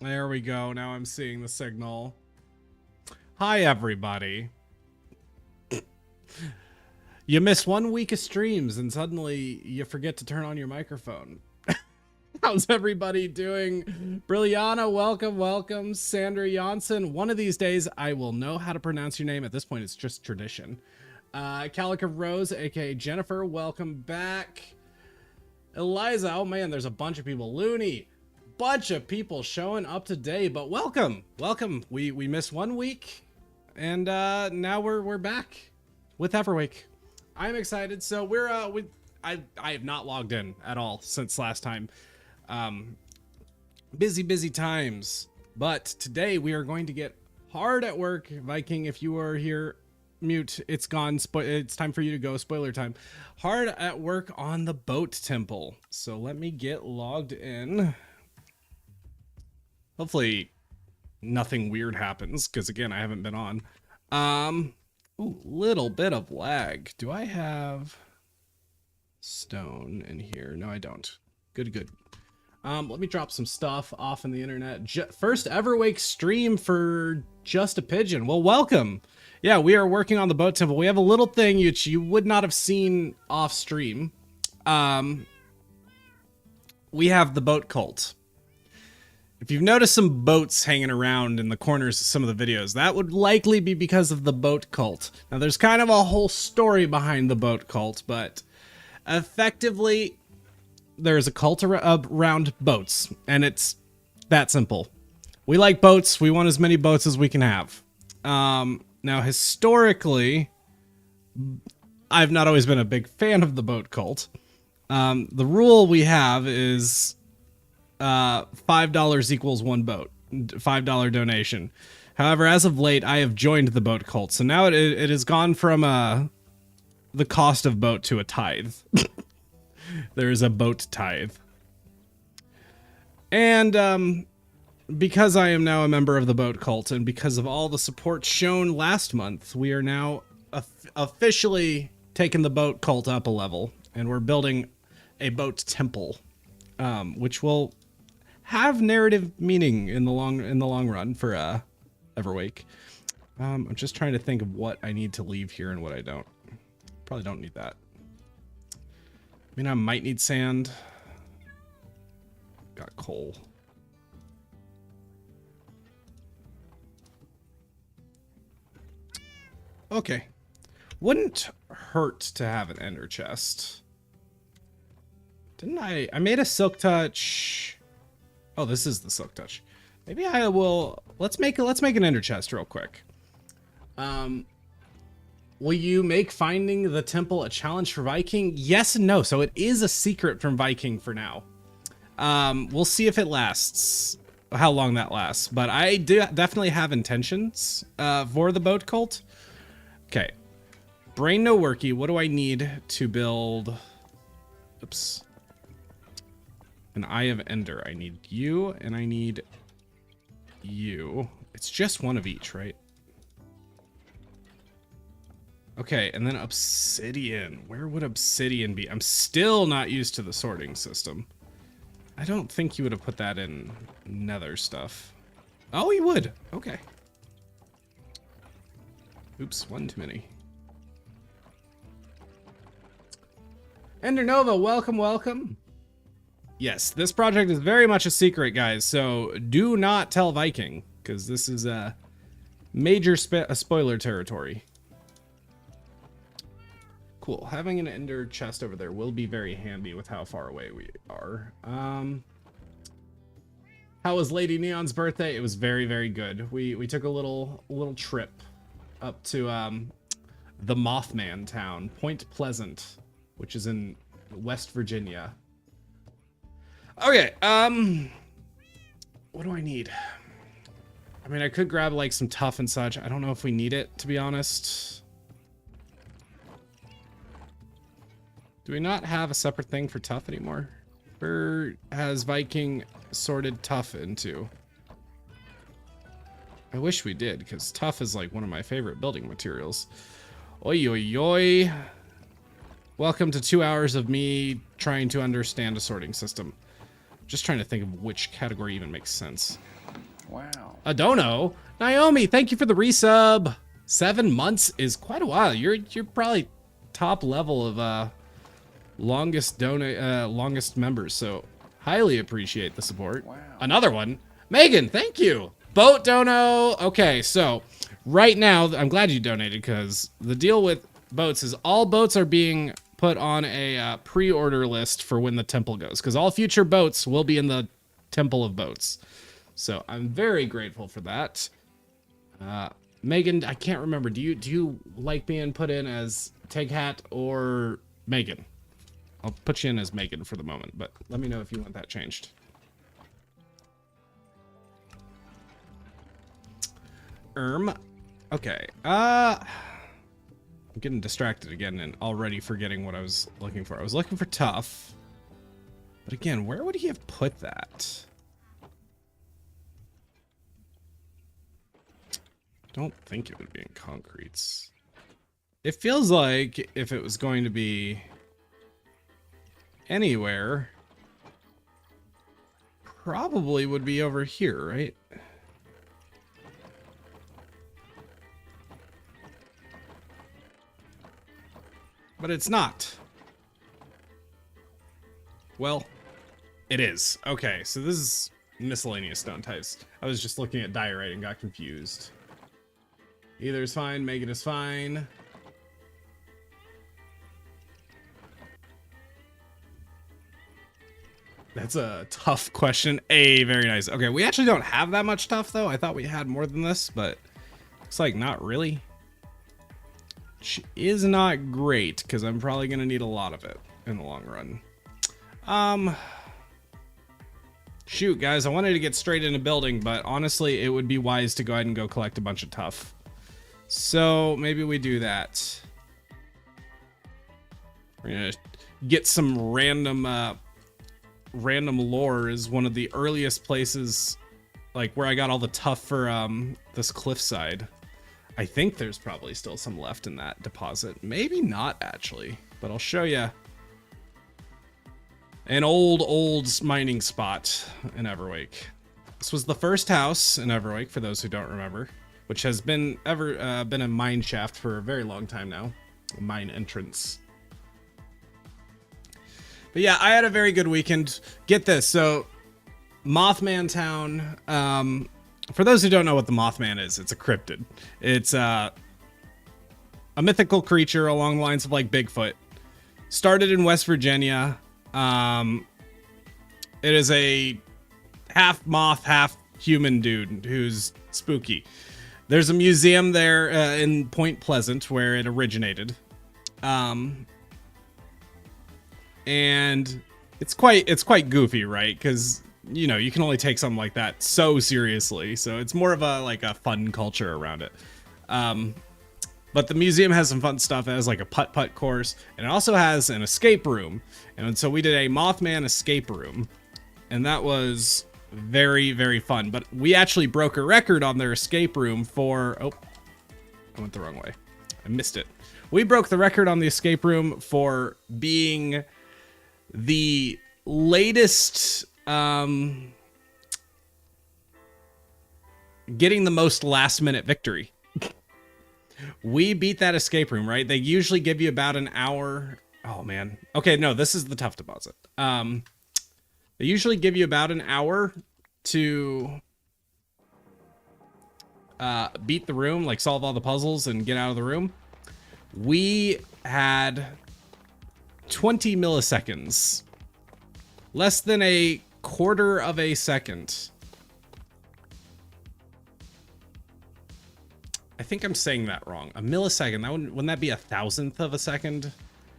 There we go. Now I'm seeing the signal. Hi, everybody. You miss 1 week of streams and suddenly you forget to turn on your microphone. How's everybody doing? Brilliana, welcome, welcome. Sandra Janssen. One of these days, I will know how to pronounce your name. At this point, it's just tradition. Calica Rose, aka Jennifer, welcome back. Eliza, oh man, there's a bunch of people. Looney, bunch of people showing up today, but welcome, welcome. We missed 1 week, and now we're back with Everwake. I'm excited. So I have not logged in at all since last time. Busy times, but today we are going to get hard at work. Viking, if you are here, mute. It's gone. It's time for you to go. Spoiler time. Hard at work on the boat temple. So let me get logged in. Hopefully nothing weird happens, because again, I haven't been on. Ooh, little bit of lag. Do I have stone in here? No, I don't. Good. Let me drop some stuff off in the internet. First Everwake stream for Just a Pigeon. Well, welcome. Yeah, we are working on the boat temple. We have a little thing which you would not have seen off stream. We have the boat cult. If you've noticed some boats hanging around in the corners of some of the videos, that would likely be because of the boat cult. Now, there's kind of a whole story behind the boat cult, but effectively, there's a cult around boats, and it's that simple. We like boats. We want as many boats as we can have. Now, historically, I've not always been a big fan of the boat cult. The rule we have is $5 equals one boat, $5 donation. However, as of late, I have joined the boat cult. So now it has gone from the cost of boat to a tithe. There is a boat tithe. And because I am now a member of the boat cult and because of all the support shown last month, we are now officially taking the boat cult up a level, and we're building a boat temple, which will have narrative meaning in the long run for Everwake. I'm just trying to think of what I need to leave here and what I don't. Probably don't need that. I mean, I might need sand. Got coal. Okay. Wouldn't hurt to have an ender chest. Didn't I? I made a silk touch. Oh, this is the silk touch. Maybe I will. Let's make an ender chest real quick. Will you make finding the temple a challenge for Viking? Yes and no. So it is a secret from Viking for now. We'll see if it lasts, how long that lasts. But I do definitely have intentions for the boat cult. Okay. Brain no worky. What do I need to build? Oops. An Eye of Ender. I need you and I need you. It's just one of each, right? Okay, and then obsidian. Where would obsidian be? I'm still not used to the sorting system. I don't think you would have put that in nether stuff. Oh, you would. Okay. Oops, one too many. Ender Nova, welcome. Yes, this project is very much a secret, guys, so do not tell Viking, because this is a major spoiler territory. Cool. Having an ender chest over there will be very handy with how far away we are. How was Lady Neon's birthday? It was very good. We took a little trip up to the Mothman town, Point Pleasant, which is in West Virginia. Okay, what do I need? I mean, I could grab like some tuff and such. I don't know if we need it, to be honest. Do we not have a separate thing for tuff anymore? Where has Viking sorted tuff into? I wish we did, because tuff is like one of my favorite building materials. Oi. Welcome to 2 hours of me trying to understand a sorting system. Just trying to think of which category even makes sense. Wow. Adono. Naomi, thank you for the resub. 7 months is quite a while. You're probably top level of longest members, so highly appreciate the support. Wow. Another one. Megan, thank you. Boat dono. Okay, so right now, I'm glad you donated, because the deal with boats is all boats are being put on a pre-order list for when the temple goes, because all future boats will be in the Temple of Boats. So I'm very grateful for that. Megan, I can't remember. Do you like being put in as Tag Hat or Megan? I'll put you in as Megan for the moment, but let me know if you want that changed. Okay. I'm getting distracted again and already forgetting what I was looking for. I was looking for Tuff. But again, where would he have put that? Don't think it would be in concretes. It feels like if it was going to be anywhere, probably would be over here, right? But it's not. Well, it is. Okay, so this is miscellaneous stone types. I was just looking at diorite and got confused. Either is fine, Megan is fine. That's a tough question. Very nice. Okay, we actually don't have that much tough, though. I thought we had more than this, but looks like not really. Which is not great, because I'm probably going to need a lot of it in the long run. Shoot, guys, I wanted to get straight into building, but honestly, it would be wise to go ahead and go collect a bunch of tough. So maybe we do that. We're gonna get some random lore. Is one of the earliest places, like where I got all the tough for this cliffside. I think there's probably still some left in that deposit. Maybe not actually, but I'll show you an old mining spot in Everwake. This was the first house in Everwake, for those who don't remember, which has been a mine shaft for a very long time now. A mine entrance. But yeah, I had a very good weekend. Get this, so Mothman Town. For those who don't know what the Mothman is, it's a cryptid. It's a mythical creature along the lines of like Bigfoot. Started in West Virginia. It is a half moth, half human dude who's spooky. There's a museum there in Point Pleasant where it originated. And it's quite goofy, right? Because, you know, you can only take something like that so seriously. So it's more of a fun culture around it. But the museum has some fun stuff. It has like a putt-putt course, and it also has an escape room. And so we did a Mothman escape room, and that was very, very fun. But we actually broke a record on their escape room for... Oh, I went the wrong way. I missed it. We broke the record on the escape room for being the latest... getting the most last-minute victory. We beat that escape room, right? They usually give you about an hour. Oh, man. Okay, no, this is the tough deposit. They usually give you about an hour to beat the room, like solve all the puzzles and get out of the room. We had 20 milliseconds. Less than a quarter of a second. I think I'm saying that wrong. A millisecond, wouldn't that be a thousandth of a second?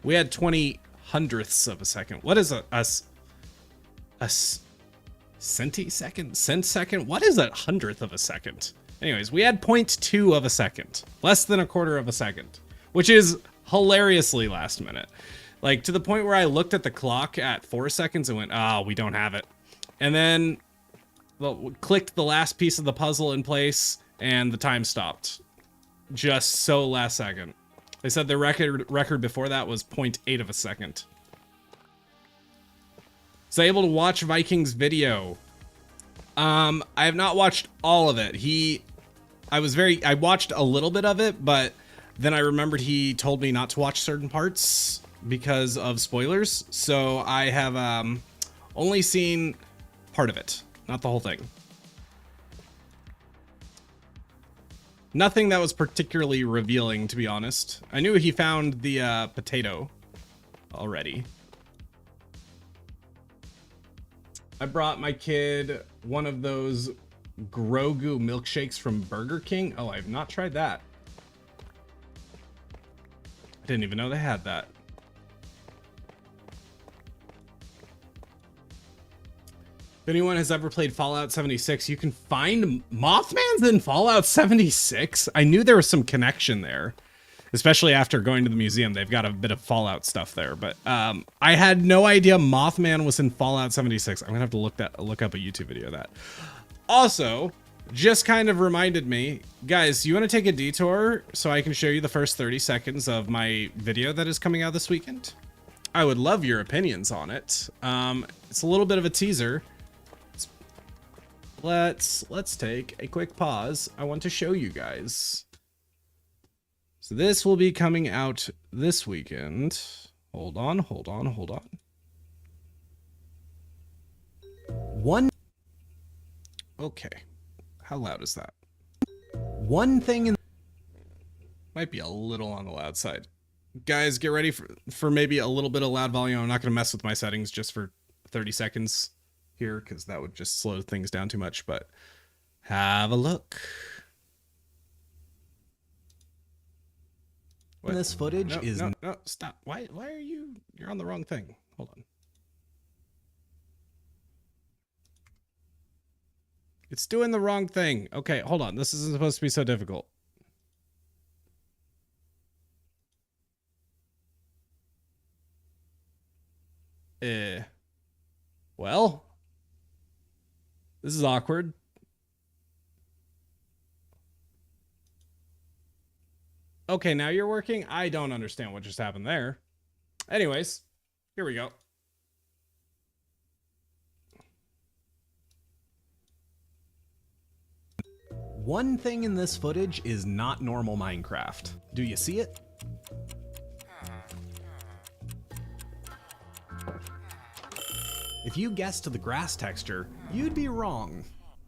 We had 20 hundredths of a second. What is a centisecond? Centsecond? What is a hundredth of a second? Anyways, we had 0.2 of a second. Less than a quarter of a second. Which is hilariously last minute. Like, to the point where I looked at the clock at 4 seconds and went, we don't have it. And then clicked the last piece of the puzzle in place, and the time stopped. Just so last second. They said the record before that was 0.8 of a second. So able to watch Vikings video. I have not watched all of it. I watched a little bit of it, but then I remembered he told me not to watch certain parts because of spoilers. So I have only seen part of it, not the whole thing. Nothing that was particularly revealing, to be honest. I knew he found the potato already. I brought my kid one of those Grogu milkshakes from Burger King. Oh, I've not tried that. I didn't even know they had that. If anyone has ever played Fallout 76, you can find Mothman's in Fallout 76. I knew there was some connection there, especially after going to the museum. They've got a bit of Fallout stuff there, but I had no idea Mothman was in Fallout 76. I'm gonna have to look up a YouTube video of that. Also, just kind of reminded me, guys, you want to take a detour so I can show you the first 30 seconds of my video that is coming out this weekend? I would love your opinions on it. It's a little bit of a teaser. Let's take a quick pause. I want to show you guys. So this will be coming out this weekend. Hold on. Okay. How loud is that? One thing in might be a little on the loud side. Guys, get ready for maybe a little bit of loud volume. I'm not going to mess with my settings just for 30 seconds here because that would just slow things down too much, but have a look. What? This footage no, stop. Why are you're on the wrong thing. Hold on. It's doing the wrong thing. Okay, hold on. This isn't supposed to be so difficult. Well, this is awkward. Okay, now you're working. I don't understand what just happened there. Anyways, here we go. One thing in this footage is not normal Minecraft. Do you see it? If you guessed the grass texture, you'd be wrong.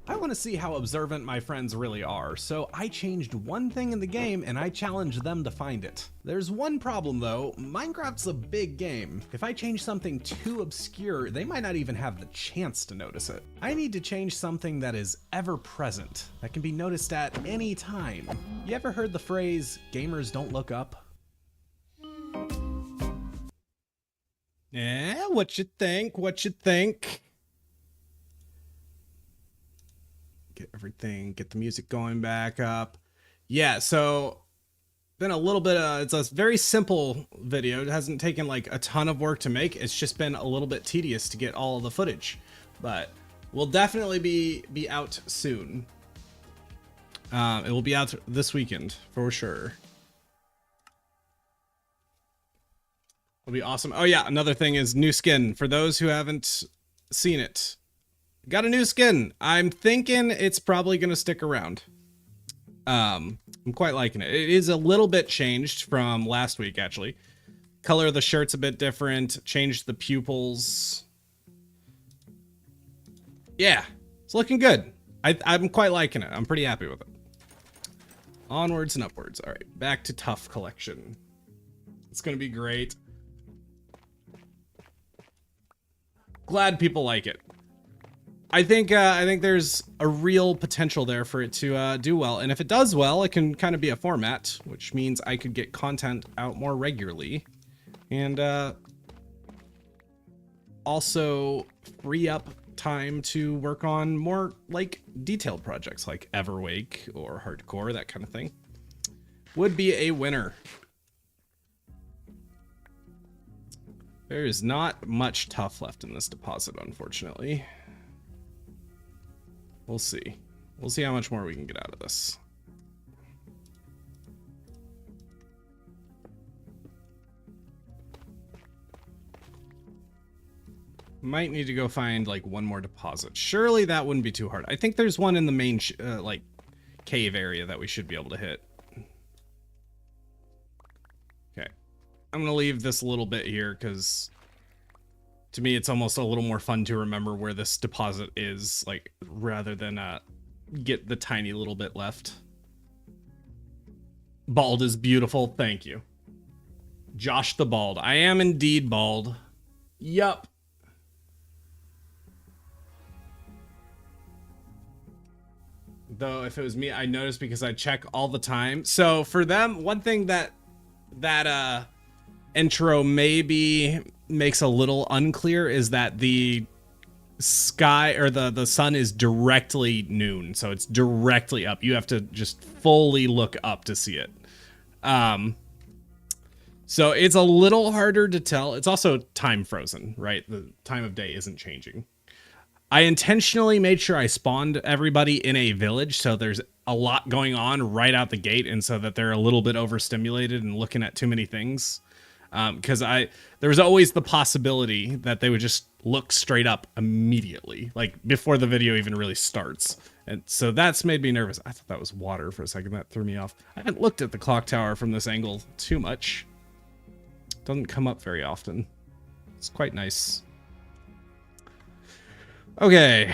I want to see how observant my friends really are, so I changed one thing in the game and I challenged them to find it. There's one problem though, Minecraft's a big game. If I change something too obscure, they might not even have the chance to notice it. I need to change something that is ever present, that can be noticed at any time. You ever heard the phrase, gamers don't look up? Yeah, what you think? Get the music going back up. Yeah, so been a little bit it's a very simple video. It hasn't taken like a ton of work to make. It's just been a little bit tedious to get all of the footage, but we'll definitely be out soon. It will be out this weekend for sure. It'll be awesome. Oh yeah, another thing is new skin. For those who haven't seen it, got a new skin. I'm thinking it's probably gonna stick around. I'm quite liking it. It is a little bit changed from last week, actually. Color of the shirt's a bit different. Changed the pupils. Yeah, it's looking good. I'm quite liking it. I'm pretty happy with it. Onwards and upwards. All right, back to Tuff collection. It's gonna be great. Glad people like it. I think there's a real potential there for it to do well, and if it does well, it can kind of be a format, which means I could get content out more regularly, and also free up time to work on more like detailed projects like Everwake or Hardcore, that kind of thing. Would be a winner. There is not much tuff left in this deposit, unfortunately. We'll see. We'll see how much more we can get out of this. Might need to go find like one more deposit. Surely that wouldn't be too hard. I think there's one in the main like cave area that we should be able to hit. Okay. I'm going to leave this a little bit here because to me it's almost a little more fun to remember where this deposit is, like rather than get the tiny little bit left. Bald is beautiful. Thank you. Josh the Bald. I am indeed bald. Yup. Though if it was me, I noticed because I check all the time. So for them, one thing that intro maybe makes a little unclear is that the sky or the sun is directly noon, so it's directly up. You have to just fully look up to see it. So it's a little harder to tell. It's also time frozen, right? The time of day isn't changing. I intentionally made sure I spawned everybody in a village, so there's a lot going on right out the gate, and so that they're a little bit overstimulated and looking at too many things. Because there was always the possibility that they would just look straight up immediately, like before the video even really starts. And so that's made me nervous. I thought that was water for a second. That threw me off. I haven't looked at the clock tower from this angle too much. Doesn't come up very often. It's quite nice. Okay,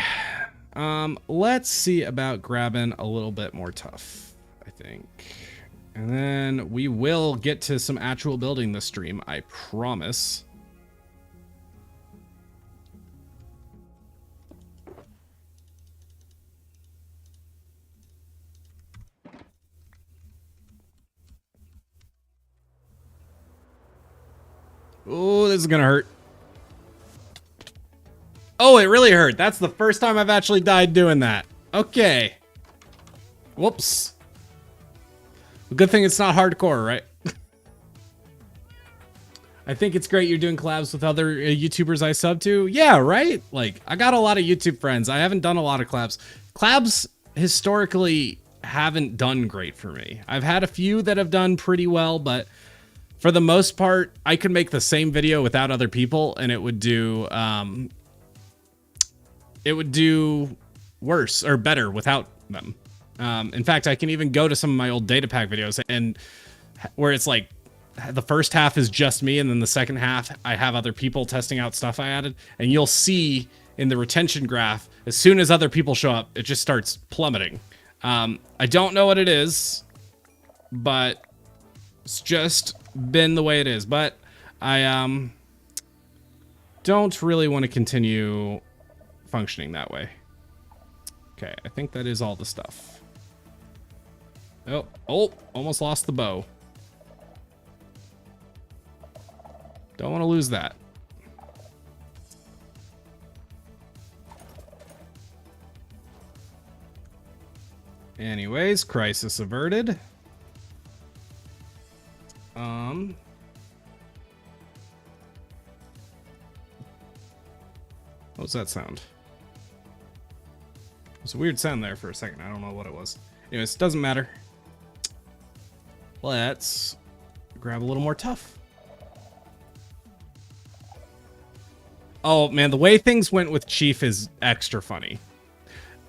let's see about grabbing a little bit more tuff, I think. And then we will get to some actual building this stream, I promise. Oh, this is gonna hurt. Oh, it really hurt. That's the first time I've actually died doing that. Okay. Whoops. Good thing it's not hardcore, right? I think it's great you're doing collabs with other YouTubers I sub to. Yeah, right? Like, I got a lot of YouTube friends. I haven't done a lot of collabs. Collabs historically haven't done great for me. I've had a few that have done pretty well, but for the most part, I could make the same video without other people and it would do worse or better without them. In fact, I can even go to some of my old data pack videos and where it's like the first half is just me and then the second half I have other people testing out stuff I added, and you'll see in the retention graph as soon as other people show up it just starts plummeting. I don't know what it is, but it's just been the way it is. But I don't really want to continue functioning that way. Okay, I think that is all the stuff. Oh, almost lost the bow. Don't want to lose that. Anyways, crisis averted. What was that sound? It's a weird sound there for a second. I don't know what it was. Anyways, doesn't matter. Let's grab a little more tuff. Oh man, the way things went with Chief is extra funny.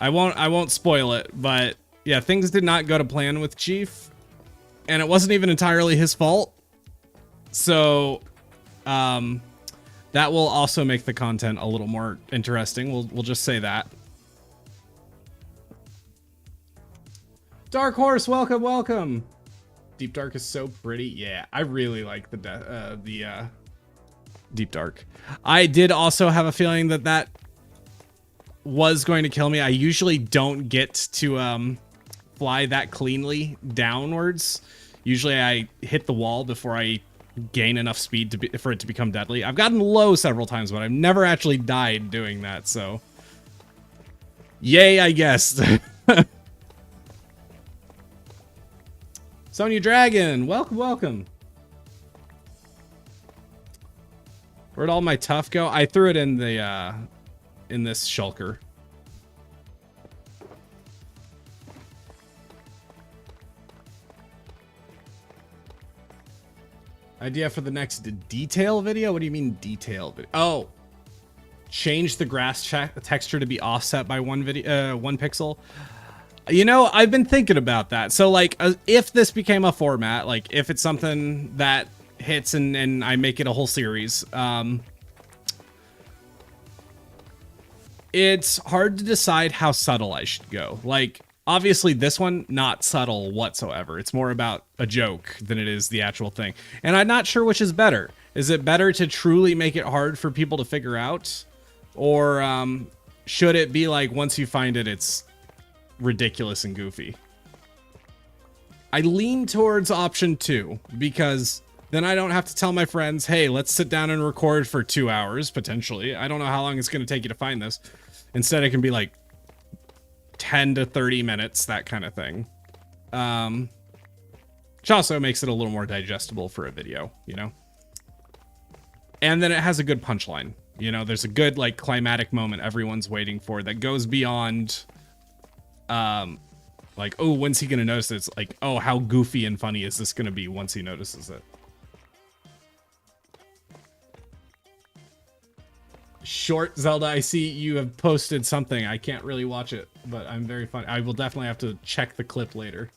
I won't spoil it, but yeah, things did not go to plan with Chief, and it wasn't even entirely his fault. So, that will also make the content a little more interesting. We'll just say that. Dark Horse, welcome. Deep Dark is so pretty. Yeah, I really like the Deep Dark. I did also have a feeling that that was going to kill me. I usually don't get to fly that cleanly downwards. Usually I hit the wall before I gain enough speed for it to become deadly. I've gotten low several times, but I've never actually died doing that, so yay, I guess. Sonya Dragon, welcome. Where'd all my tuff go? I threw it in the in this shulker. Idea for the next detail video? What do you mean detail video? Oh, change the grass texture to be offset by one pixel. You know, I've been thinking about that. So like, if this became a format, like if it's something that hits and I make it a whole series, it's hard to decide how subtle I should go. Like, obviously this one, not subtle whatsoever. It's more about a joke than it is the actual thing. And I'm not sure which is better. Is it better to truly make it hard for people to figure out? Or should it be like, once you find it, it's ridiculous and goofy? I lean towards option 2, because then I don't have to tell my friends, hey, let's sit down and record for 2 hours, potentially. I don't know how long it's going to take you to find this. Instead, it can be like 10 to 30 minutes, that kind of thing. Which also makes it a little more digestible for a video, you know? And then it has a good punchline. You know, there's a good, like, climatic moment everyone's waiting for that goes beyond, like, oh, when's he going to notice it? It's like, oh, how goofy and funny is this going to be once he notices it? Short Zelda, I see you have posted something. I can't really watch it, but I'm very funny. I will definitely have to check the clip later.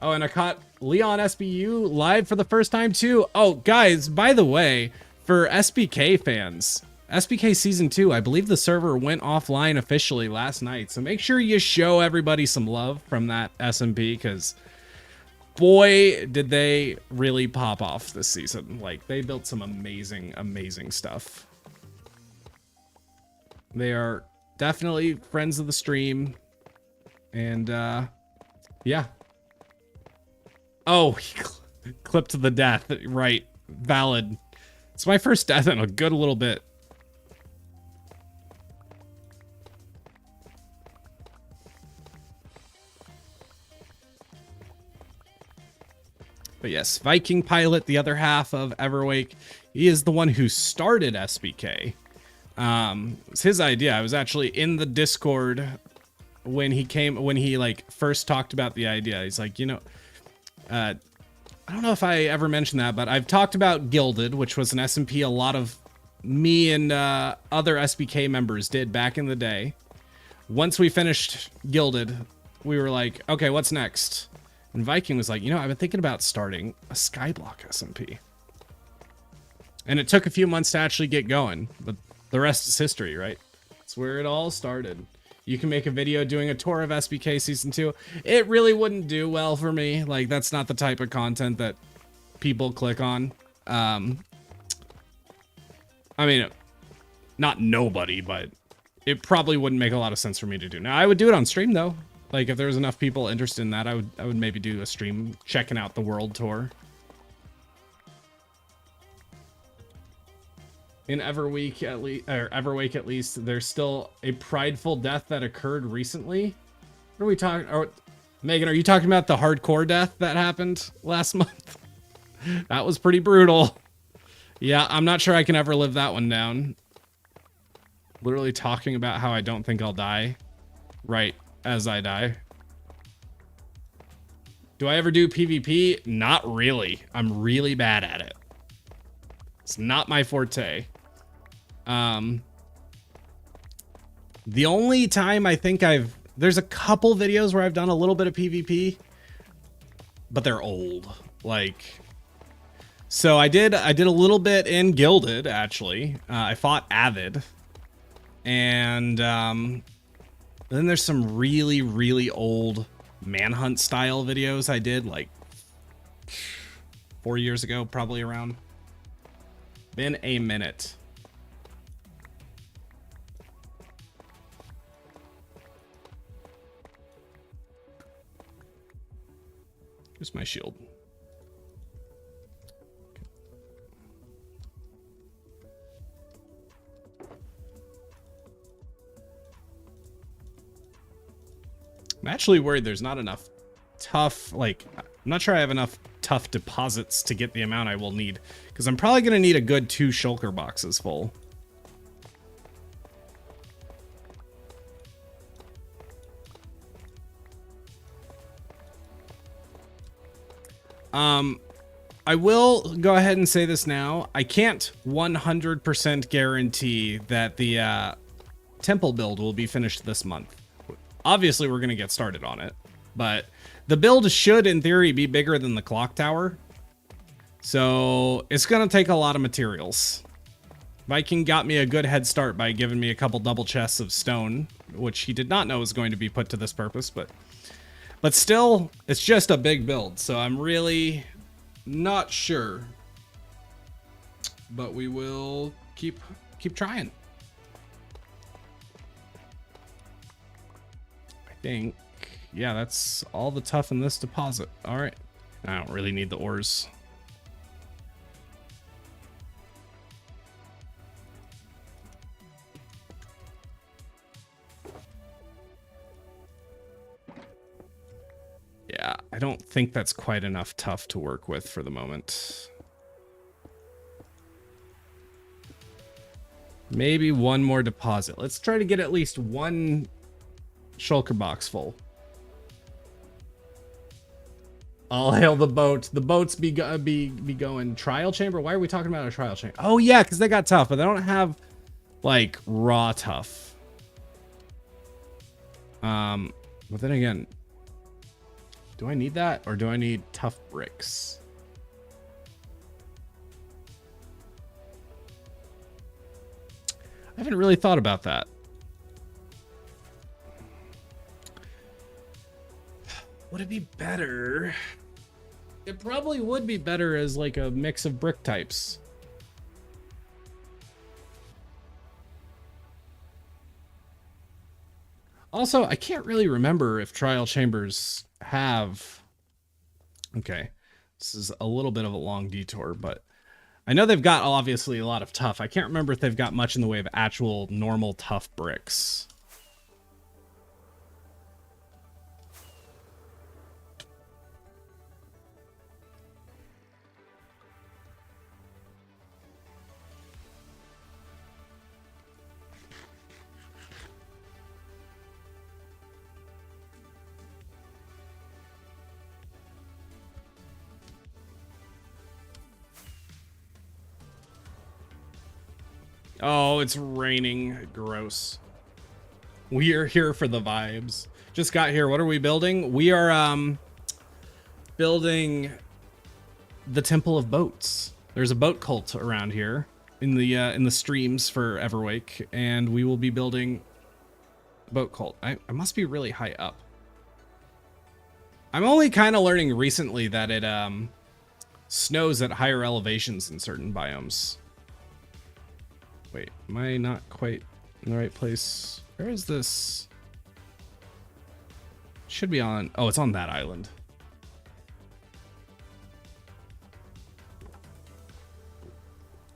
Oh, and I caught Leon SBU live for the first time too. Oh, guys, by the way, for SBK fans, SBK Season 2, I believe the server went offline officially last night. So make sure you show everybody some love from that SMP, because boy, did they really pop off this season. Like, they built some amazing, amazing stuff. They are definitely friends of the stream. And, yeah. Oh, he clipped to the death. Right. Valid. It's my first death in a good little bit. But yes, Viking Pilot, the other half of Everwake, he is the one who started SBK. It's his idea. I was actually in the Discord when he like first talked about the idea. He's like, you know, I don't know if I ever mentioned that, but I've talked about Gilded, which was an SMP a lot of me and other SBK members did back in the day. Once we finished Gilded, we were like, okay, what's next? And Viking was like, you know, I've been thinking about starting a Skyblock SMP. And it took a few months to actually get going, but the rest is history, right? That's where it all started. You can make a video doing a tour of SBK Season 2. It really wouldn't do well for me. Like, that's not the type of content that people click on. I mean, not nobody, but it probably wouldn't make a lot of sense for me to do. Now, I would do it on stream, though. Like, if there was enough people interested in that, I would maybe do a stream checking out the world tour. In Everwake at least, there's still a prideful death that occurred recently. What are we talking? Oh, Megan, are you talking about the hardcore death that happened last month? That was pretty brutal. Yeah, I'm not sure I can ever live that one down. Literally talking about how I don't think I'll die right as I die. Do I ever do PvP? Not really. I'm really bad at it. It's not my forte. The only time I think there's a couple videos where I've done a little bit of PvP, but they're old. Like, so I did a little bit in Gilded, actually. I fought Avid. And, then there's some really, really old Manhunt style videos I did like 4 years ago, probably around. Been a minute. Here's my shield. I'm actually worried there's not enough tuff, like, I'm not sure I have enough tuff deposits to get the amount I will need, because I'm probably going to need a good 2 shulker boxes full. I will go ahead and say this now. I can't 100% guarantee that the temple build will be finished this month. Obviously, we're going to get started on it, but the build should, in theory, be bigger than the clock tower. So it's going to take a lot of materials. Viking got me a good head start by giving me a couple double chests of stone, which he did not know was going to be put to this purpose, but still, it's just a big build, so I'm really not sure. But we will keep trying. I think, yeah, that's all the tuff in this deposit. All right. I don't really need the ores. Yeah, I don't think that's quite enough tuff to work with for the moment. Maybe one more deposit. Let's try to get at least one shulker box full. All hail the boat. The boats be going. Trial chamber? Why are we talking about a trial chamber? Oh, yeah, because they got tuff, but they don't have, like, raw tuff. But then again, do I need that, or do I need tuff bricks? I haven't really thought about that. Would it be better? It probably would be better as like a mix of brick types. Also, I can't really remember if trial chambers have... Okay, this is a little bit of a long detour, but I know they've got obviously a lot of tuff. I can't remember if they've got much in the way of actual normal tuff bricks. Oh, it's raining. Gross. We are here for the vibes. Just got here. What are we building? We are building the Temple of Boats. There's a boat cult around here in the streams for Everwake, and we will be building boat cult. I must be really high up. I'm only kind of learning recently that it snows at higher elevations in certain biomes. Wait, am I not quite in the right place? Where is this? Should be on... Oh, it's on that island.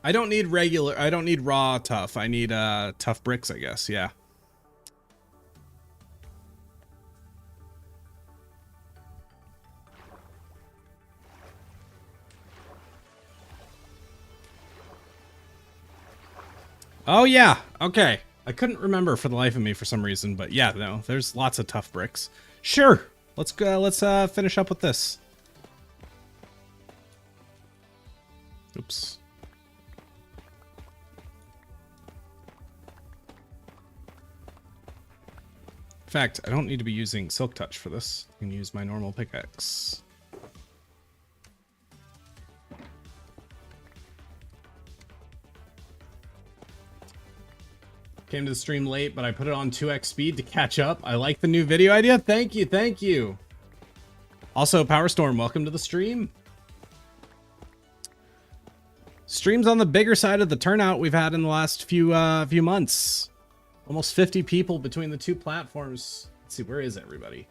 I don't need raw tuff. I need tough bricks, I guess. Yeah. Oh, yeah. Okay. I couldn't remember for the life of me for some reason, but yeah, no, there's lots of tough bricks. Sure. Let's go. Let's finish up with this. Oops. In fact, I don't need to be using Silk Touch for this. I can use my normal pickaxe. Came to the stream late, but I put it on 2x speed to catch up. I like the new video idea. Thank you, thank you. Also, Power Storm, welcome to the stream. Streams on the bigger side of the turnout we've had in the last few months. Almost 50 people between the two platforms. Let's see, where is everybody?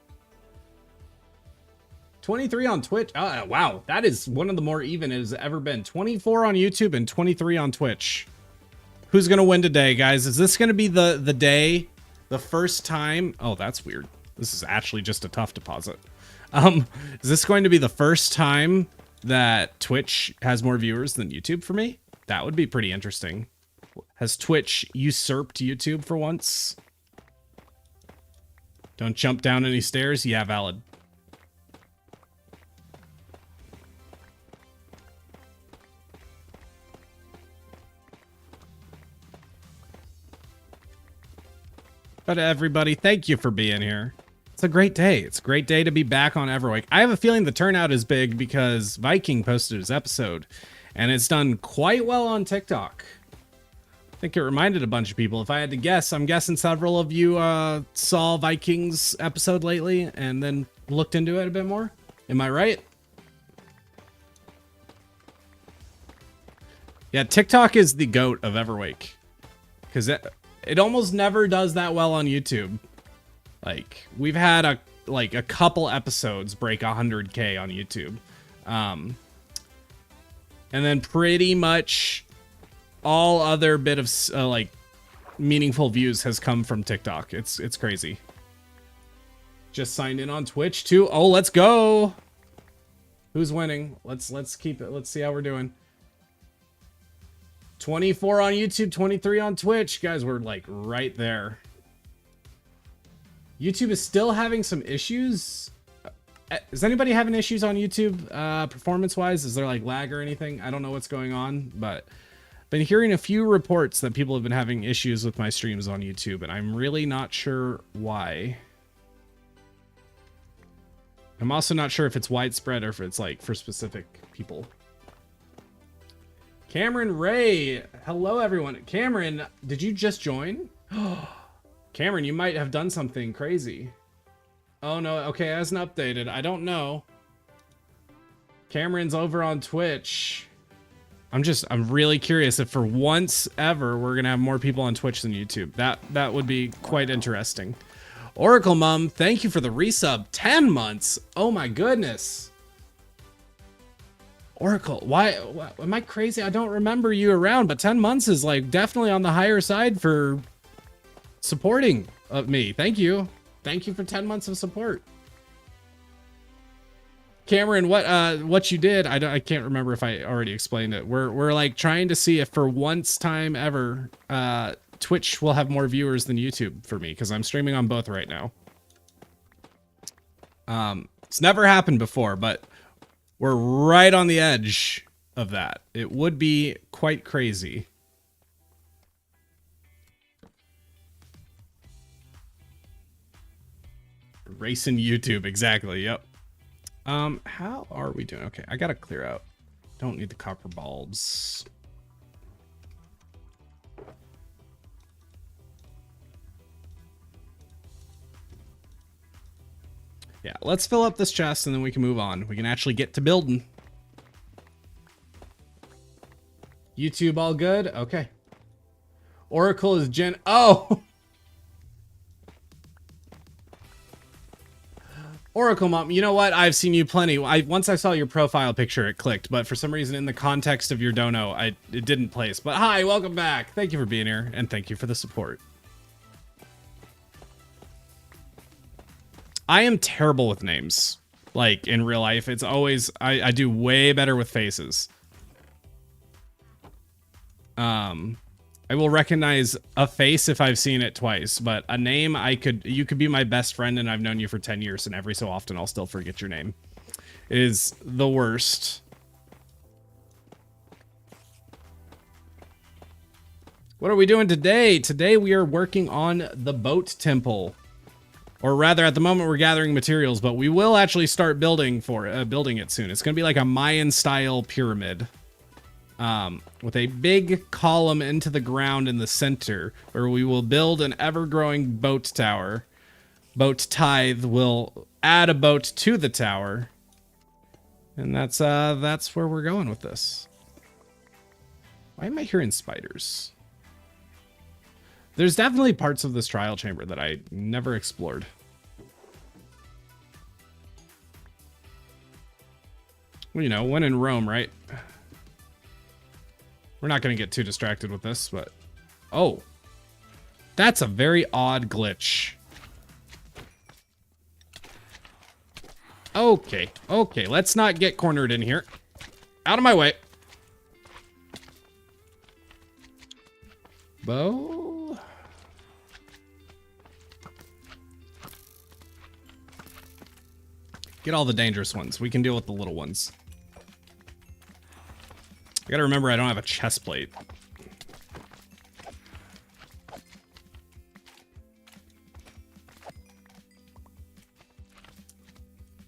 23 on Twitch. Wow, that is one of the more even it has ever been. 24 on YouTube and 23 on Twitch. Who's gonna win today, guys? Is this gonna be the day, the first time? Oh, that's weird. This is actually just a tough deposit. Is this going to be the first time that Twitch has more viewers than YouTube for me? That would be pretty interesting. Has Twitch usurped YouTube for once? Don't jump down any stairs. Yeah, valid. But everybody, thank you for being here. It's a great day. It's a great day to be back on Everwake. I have a feeling the turnout is big because Viking posted his episode, and it's done quite well on TikTok. I think it reminded a bunch of people. If I had to guess, I'm guessing several of you saw Viking's episode lately and then looked into it a bit more. Am I right? Yeah, TikTok is the GOAT of Everwake. Because it almost never does that well on YouTube. Like, we've had a couple episodes break 100K on YouTube. And then pretty much all other bit of like meaningful views has come from TikTok. It's crazy. Just signed in on Twitch too. Oh, let's go. Who's winning? Let's keep it. Let's see how we're doing. 24 on YouTube, 23 on Twitch. Guys, we're like right there. YouTube is still having some issues. Is anybody having issues on YouTube performance-wise? Is there like lag or anything? I don't know what's going on, but been hearing a few reports that people have been having issues with my streams on YouTube, and I'm really not sure why. I'm also not sure if it's widespread or if it's like for specific people. Cameron Ray. Hello, everyone. Cameron, did you just join? Cameron, you might have done something crazy. Oh, no. Okay, it hasn't updated. I don't know. Cameron's over on Twitch. I'm really curious if for once ever we're going to have more people on Twitch than YouTube. That would be quite interesting. Oracle Mum, thank you for the resub. 10 months. Oh, my goodness. Oracle, why am I crazy? I don't remember you around, but 10 months is like definitely on the higher side for supporting me. Thank you. Thank you for 10 months of support. Cameron, what you did, I can't remember if I already explained it. We're like trying to see if for once time ever Twitch will have more viewers than YouTube for me, because I'm streaming on both right now. It's never happened before, but we're right on the edge of that. It would be quite crazy. Racing YouTube, exactly. Yep. How are we doing? Okay, I gotta clear out. Don't need the copper bulbs. Yeah, let's fill up this chest and then we can move on. We can actually get to building. YouTube all good? Okay. Oracle is Gen... Oh! Oracle Mom, you know what? I've seen you plenty. Once I saw your profile picture, it clicked. But for some reason, in the context of your dono, it didn't place. But hi, welcome back. Thank you for being here. And thank you for the support. I am terrible with names. Like, in real life, it's always... I do way better with faces. I will recognize a face if I've seen it twice, but a name, you could be my best friend and I've known you for 10 years, and every so often I'll still forget your name. It is the worst. What are we doing today? Today we are working on the boat temple. Or rather, at the moment, we're gathering materials, but we will actually start building it soon. It's going to be like a Mayan-style pyramid. With a big column into the ground in the center, where we will build an ever-growing boat tower. Boat tithe will add a boat to the tower. And that's where we're going with this. Why am I hearing spiders? There's definitely parts of this trial chamber that I never explored. Well, you know, when in Rome, right? We're not going to get too distracted with this, but... Oh. That's a very odd glitch. Okay. Okay, let's not get cornered in here. Out of my way. Bow. Get all the dangerous ones. We can deal with the little ones. I gotta remember I don't have a chest plate.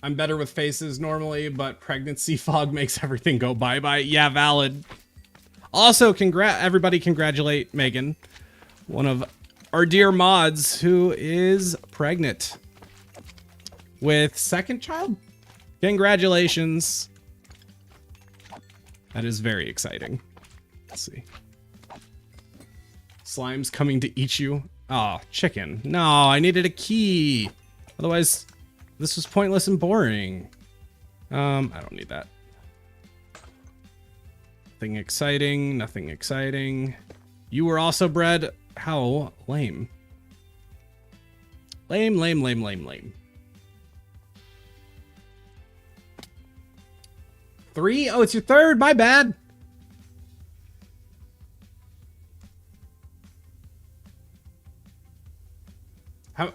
I'm better with faces normally, but pregnancy fog makes everything go bye-bye. Yeah, valid. Also, everybody congratulate Megan, one of our dear mods who is pregnant with second child. Congratulations. That is very exciting. Let's see. Slime's coming to eat you. Oh, chicken. No, I needed a key. Otherwise, this was pointless and boring. I don't need that. Nothing exciting, nothing exciting. You were also bred. How lame. Lame, lame, lame, lame, lame. 3? Oh, it's your third. My bad.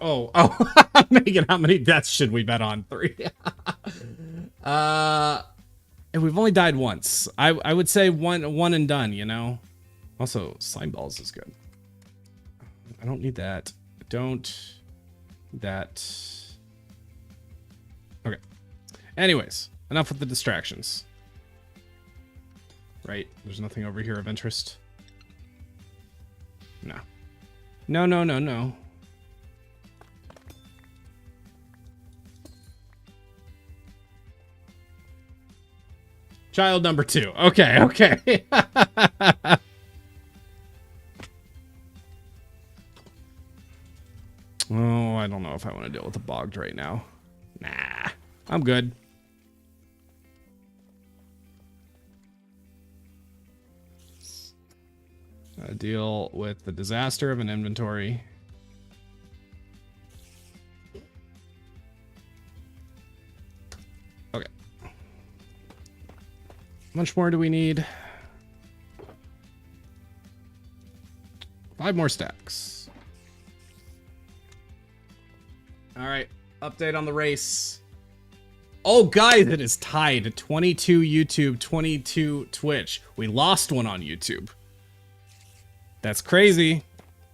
Oh, Megan, how many deaths should we bet on? 3. And we've only died once. I would say one and done, you know? Also, slime balls is good. I don't need that. Don't need that. Okay. Anyways, enough with the distractions. Right? There's nothing over here of interest. No. No, no, no, no. Child number 2. Okay, okay. Oh, I don't know if I want to deal with the bogged right now. Nah, I'm good. Deal with the disaster of an inventory. Okay. How much more do we need? 5 more stacks. All right, update on the race. Oh, guys, it is tied. 22 YouTube, 22 Twitch. We lost one on YouTube. That's crazy.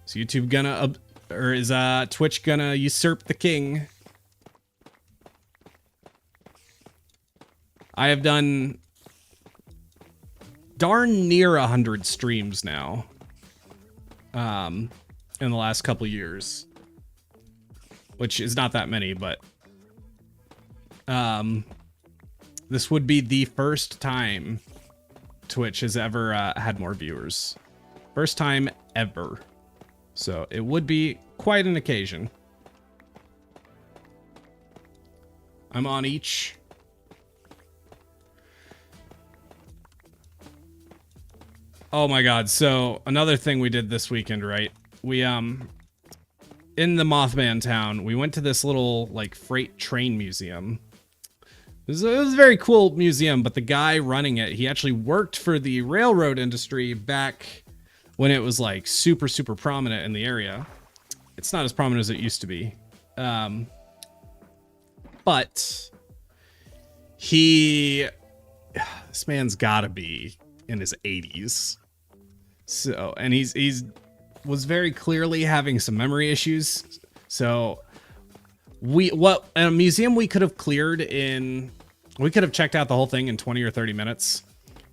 Is YouTube gonna, or is Twitch gonna usurp the king? I have done darn near 100 streams now. In the last couple years. Which is not that many, but this would be the first time Twitch has ever had more viewers. First time ever. So it would be quite an occasion. I'm on each. Oh my god, so another thing we did this weekend, right? We in the Mothman town, we went to this little like freight train museum. It was a very cool museum, but the guy running it, he actually worked for the railroad industry back when it was like super, super prominent in the area. It's not as prominent as it used to be. But this man's gotta be in his 80s. So, and he's was very clearly having some memory issues. So a museum we could have cleared we could have checked out the whole thing in 20 or 30 minutes.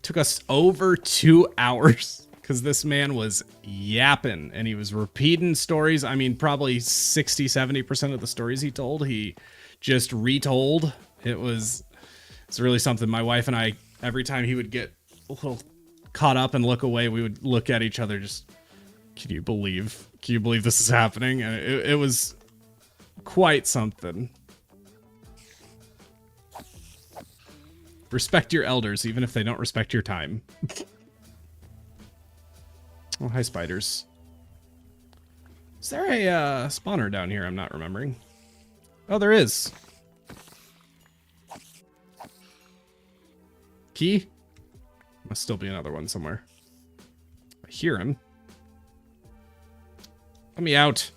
Took us over 2 hours because this man was yapping and he was repeating stories. I mean, probably 60, 70% of the stories he told, he just retold. It's really something. My wife and I, every time he would get a little caught up and look away, we would look at each other just, can you believe this is happening? And it was quite something. Respect your elders, even if they don't respect your time. Oh, hi, spiders. Is there a spawner down here I'm not remembering? Oh, there is. Key? Must still be another one somewhere. I hear him. Let me out.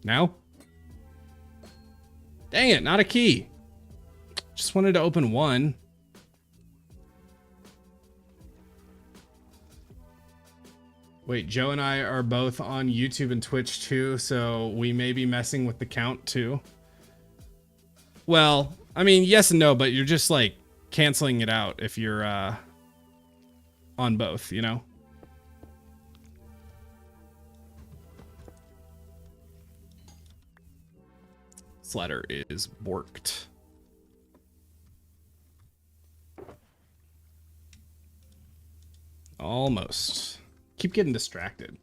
Now? Dang it, not a key. Just wanted to open one. Wait, Joe and I are both on YouTube and Twitch too, so we may be messing with the count too. Well, I mean, yes and no, but you're just like canceling it out if you're on both, you know? This letter is borked. Almost. Keep getting distracted.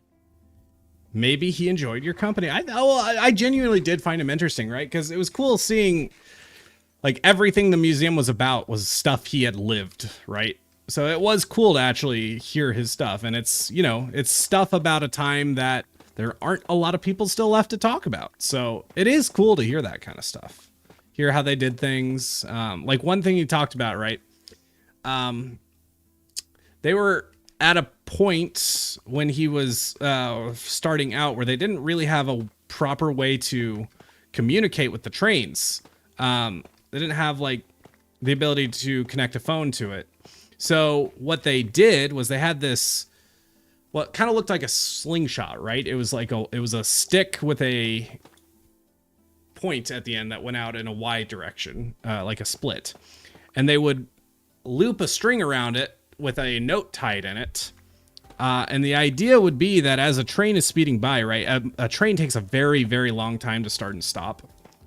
Maybe he enjoyed your company. I genuinely did find him interesting, right? Because it was cool seeing like everything the museum was about was stuff he had lived, right? So it was cool to actually hear his stuff. And it's, you know, it's stuff about a time that there aren't a lot of people still left to talk about. So it is cool to hear that kind of stuff. Hear how they did things. Like one thing he talked about, right? They were at a point when he was starting out where they didn't really have a proper way to communicate with the trains. They didn't have like the ability to connect a phone to it. So what they did was they had this, what kind of looked like a slingshot, right? It was like it was a stick with a point at the end that went out in a Y direction, like a split. And they would loop a string around it with a note tied in it. And the idea would be that as a train is speeding by, right? A train takes a very, very long time to start and stop.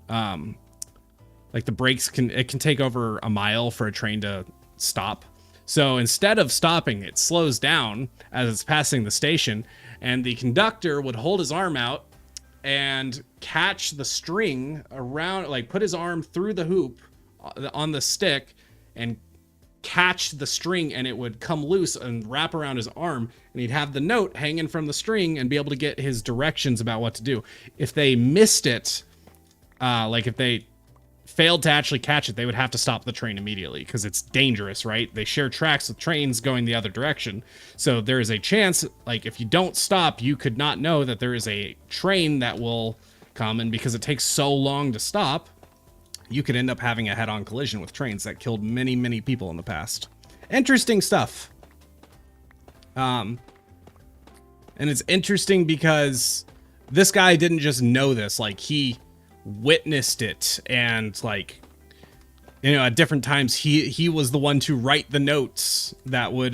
Like the brakes can take over a mile for a train to stop. So instead of stopping, it slows down as it's passing the station, and the conductor would hold his arm out and catch the string around, like put his arm through the hoop on the stick and catch the string, and it would come loose and wrap around his arm, and he'd have the note hanging from the string and be able to get his directions about what to do. If they missed it, like if they failed to actually catch it, they would have to stop the train immediately because it's dangerous, right? They share tracks with trains going the other direction. So there is a chance, like if you don't stop, you could not know that there is a train that will come, and because it takes so long to stop, you could end up having a head-on collision with trains that killed many, many people in the past. Interesting stuff. And it's interesting because this guy didn't just know this, like he witnessed it, and like, you know, at different times he was the one to write the notes that would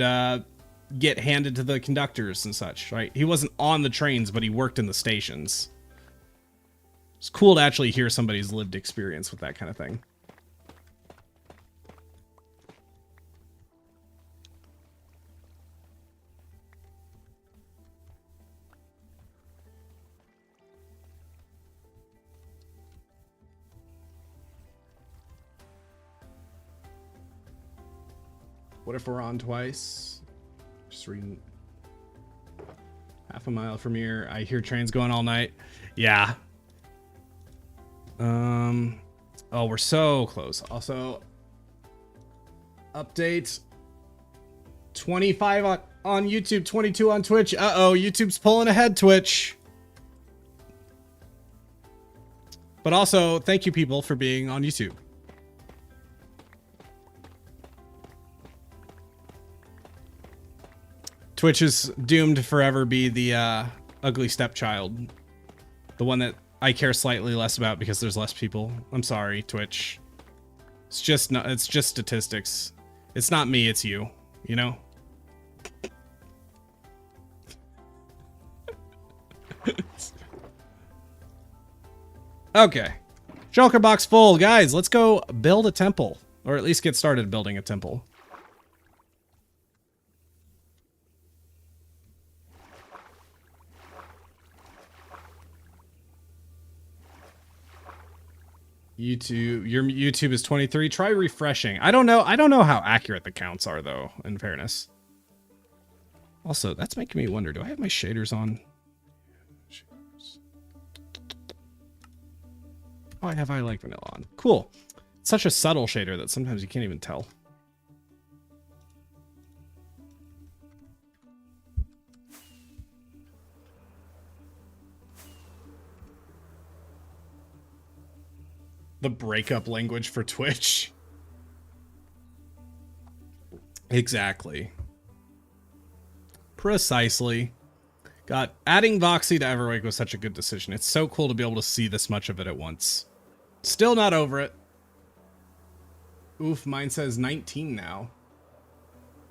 get handed to the conductors and such, right? He wasn't on the trains, but he worked in the stations. It's cool to actually hear somebody's lived experience with that kind of thing. What if we're on twice? Just reading. Half a mile from here. I hear trains going all night. Yeah. Oh, we're so close. Also, update 25 on YouTube, 22 on Twitch. Uh-oh, YouTube's pulling ahead, Twitch. But also, thank you people for being on YouTube. Twitch is doomed to forever be the ugly stepchild. The one that I care slightly less about because there's less people. I'm sorry, Twitch. It's just not, it's just statistics. It's not me, it's you, you know? Okay. Joker box full. Guys, let's go build a temple. Or at least get started building a temple. YouTube, your YouTube is 23. Try refreshing. I don't know how accurate the counts are though, in fairness. Also, that's making me wonder, do I have my shaders on? Shaders. Oh, I have I like vanilla on. Cool. It's such a subtle shader that sometimes you can't even tell. The breakup language for Twitch. Exactly. Precisely. God, adding Voxy to Everwake was such a good decision. It's so cool to be able to see this much of it at once. Still not over it. Oof, mine says 19 now.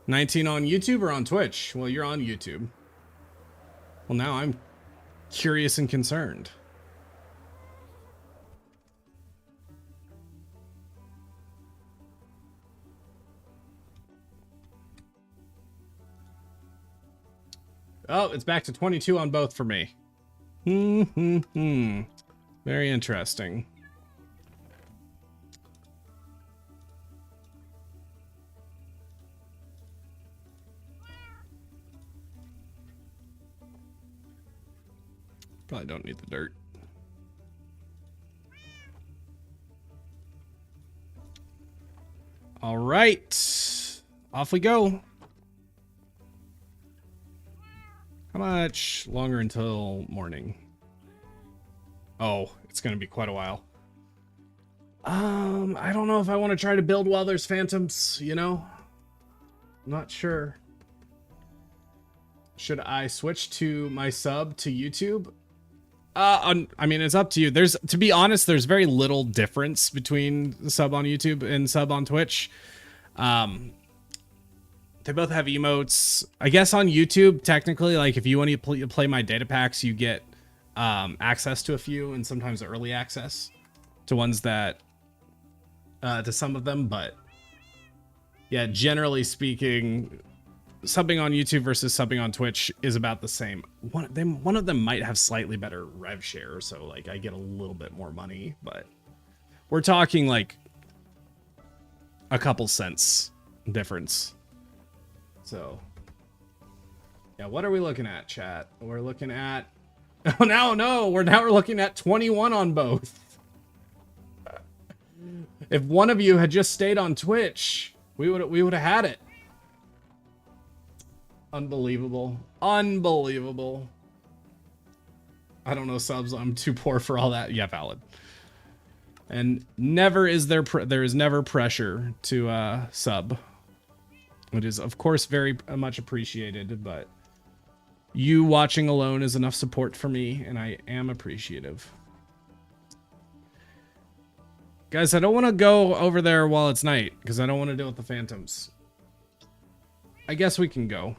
19 on YouTube or on Twitch? Well, you're on YouTube. Well, now I'm curious and concerned. Oh, it's back to 22 on both for me. Very interesting. Probably don't need the dirt. All right, off we go. How much longer until morning? Oh, it's gonna be quite a while. I don't know if I want to try to build while there's phantoms, you know? Not sure. Should I switch to my sub to YouTube? I mean, it's up to you. To be honest, there's very little difference between the sub on YouTube and sub on Twitch. They both have emotes. I guess on YouTube, technically, like if you want to play my data packs, you get access to a few and sometimes early access to ones that to some of them. But yeah, generally speaking, subbing on YouTube versus subbing on Twitch is about the same. One of them might have slightly better rev share, so like I get a little bit more money, but we're talking like a couple cents difference. So yeah, what are we looking at, chat? We're looking at we're looking at 21 on both. If one of you had just stayed on Twitch, we would have had it. Unbelievable. Unbelievable. I don't know subs. I'm too poor for all that. Yeah, valid. And never is there is never pressure to sub. It is, of course, very much appreciated, but you watching alone is enough support for me, and I am appreciative. Guys, I don't want to go over there while it's night, because I don't want to deal with the phantoms. I guess we can go.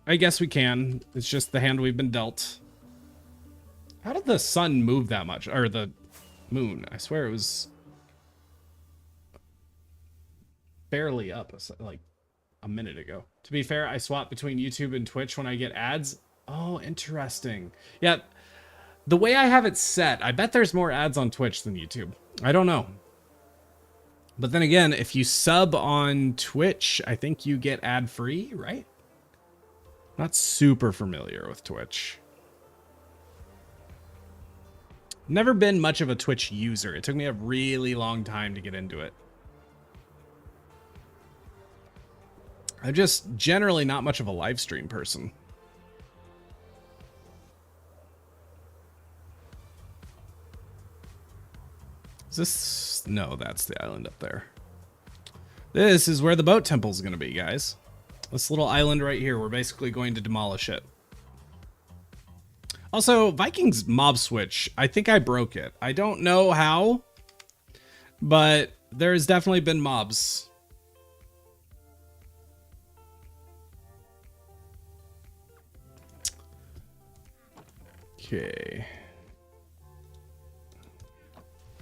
I guess we can. It's just the hand we've been dealt. How did the sun move that much? Or the moon? I swear it was barely up like a minute ago. To be fair, I swap between YouTube and Twitch when I get ads. Oh, interesting. Yeah, the way I have it set, I bet there's more ads on Twitch than YouTube. I don't know. But then again, if you sub on Twitch, I think you get ad-free, right? Not super familiar with Twitch. Never been much of a Twitch user. It took me a really long time to get into it. I'm just generally not much of a live stream person. Is this? No, that's the island up there. This is where the boat temple is going to be, guys. This little island right here, we're basically going to demolish it. Also, Vikings mob switch, I think I broke it. I don't know how, but there's definitely been mobs. Okay.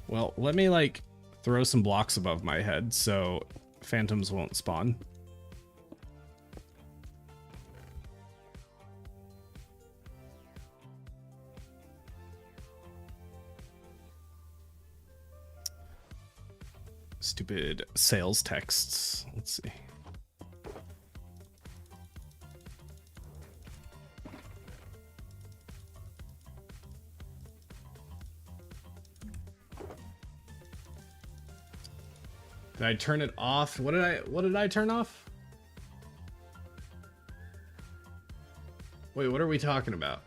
Well, let me like throw some blocks above my head so phantoms won't spawn. Stupid sales texts. Let's see. Did I turn it off? What did I turn off? Wait, what are we talking about?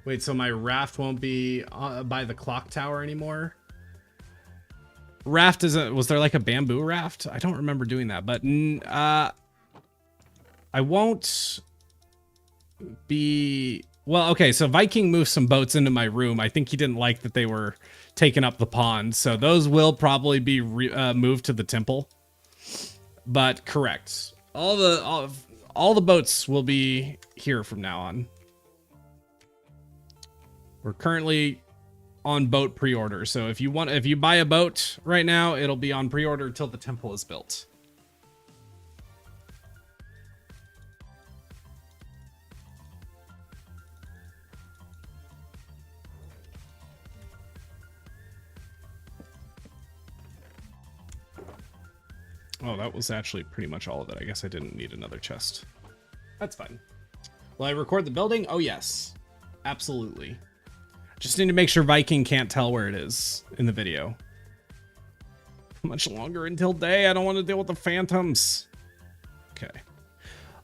Wait, so my raft won't be by the clock tower anymore? Raft isn't, was there like a bamboo raft? I don't remember doing that, but I won't be... Well, okay, so Viking moved some boats into my room. I think he didn't like that they were taking up the pond. So those will probably be moved to the temple. But correct. All the boats will be here from now on. We're currently on boat pre-order. So if you buy a boat right now, it'll be on pre-order until the temple is built. Oh, that was actually pretty much all of it. I guess I didn't need another chest. That's fine. Will I record the building? Oh, yes. Absolutely. Just need to make sure Viking can't tell where it is in the video. Much longer until day. I don't want to deal with the phantoms. Okay.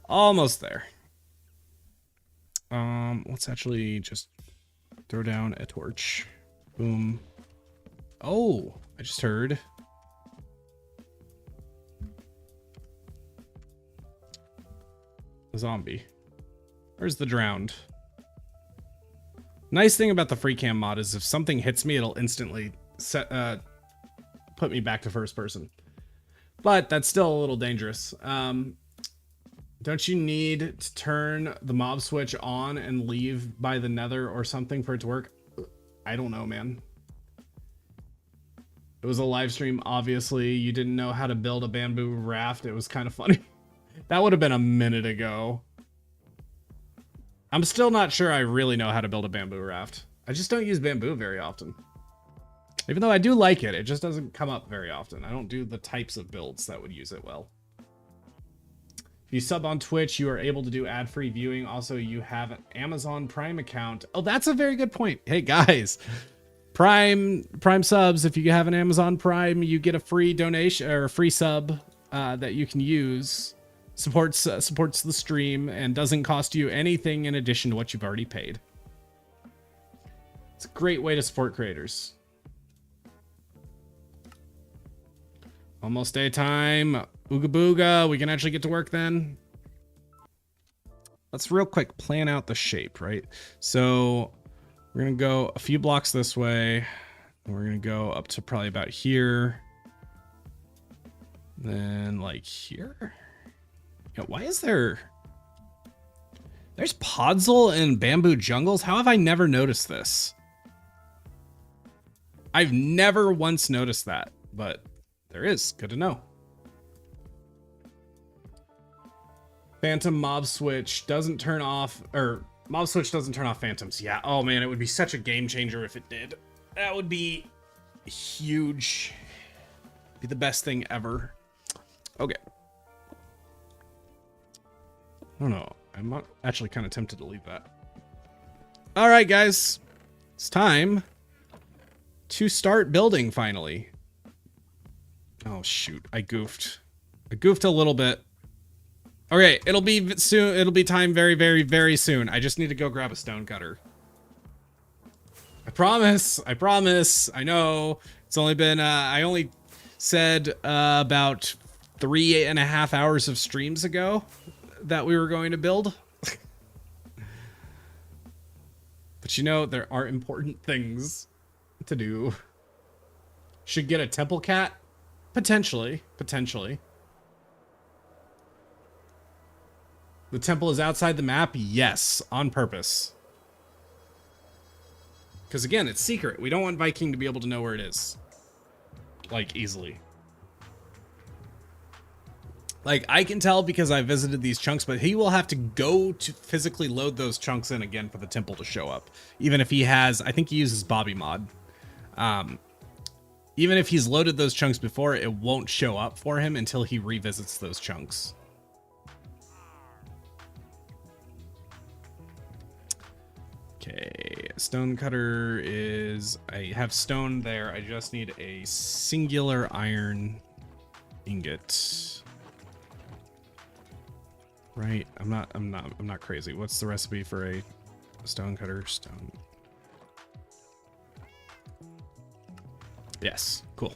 Almost there. Let's actually just throw down a torch. Boom. Oh, I just heard... zombie. Where's the drowned? Nice thing about the free cam mod is if something hits me, it'll instantly put me back to first person. But that's still a little dangerous. Don't you need to turn the mob switch on and leave by the nether or something for it to work? I don't know, man. It was a live stream, obviously. You didn't know how to build a bamboo raft. It was kind of funny. That would have been a minute ago. I'm still not sure I really know how to build a bamboo raft. I just don't use bamboo very often. Even though I do like it, it just doesn't come up very often. I don't do the types of builds that would use it well. If you sub on Twitch, you are able to do ad-free viewing. Also, you have an Amazon Prime account. Oh, that's a very good point. Hey, guys. Prime subs, if you have an Amazon Prime, you get a free donation or a free sub that you can use. Supports the stream and doesn't cost you anything in addition to what you've already paid. It's a great way to support creators. Almost daytime. Ooga booga. We can actually get to work then. Let's real quick plan out the shape, right? So we're going to go a few blocks this way. And we're going to go up to probably about here. Then like here. Why is there's podzol in bamboo jungles? How have I never noticed this? I've never once noticed that, but there is. Good to know. Phantom mob switch doesn't turn off, or mob switch doesn't turn off phantoms. Yeah. Oh man, it would be such a game changer if it did. That would be huge. Be the best thing ever. Okay. I don't know. I'm not actually kind of tempted to leave that. All right, guys. It's time to start building finally. Oh, shoot. I goofed. I goofed a little bit. Okay, it'll be soon. It'll be time very, very, very soon. I just need to go grab a stone cutter. I promise. I promise. I know. It's only been, I only said about 3.5 hours of streams ago that we were going to build. But you know, there are important things to do. Should get a temple cat? Potentially. Potentially. The temple is outside the map? Yes, on purpose. Because again, it's secret. We don't want Viking to be able to know where it is. Like, easily. Like, I can tell because I visited these chunks, but he will have to go to physically load those chunks in again for the temple to show up. Even if he has, I think he uses Bobby mod. Even if he's loaded those chunks before, it won't show up for him until he revisits those chunks. Okay, stone cutter is, I have stone there. I just need a singular iron ingot. Right, I'm not crazy. What's the recipe for a stone cutter? Stone. Yes, cool.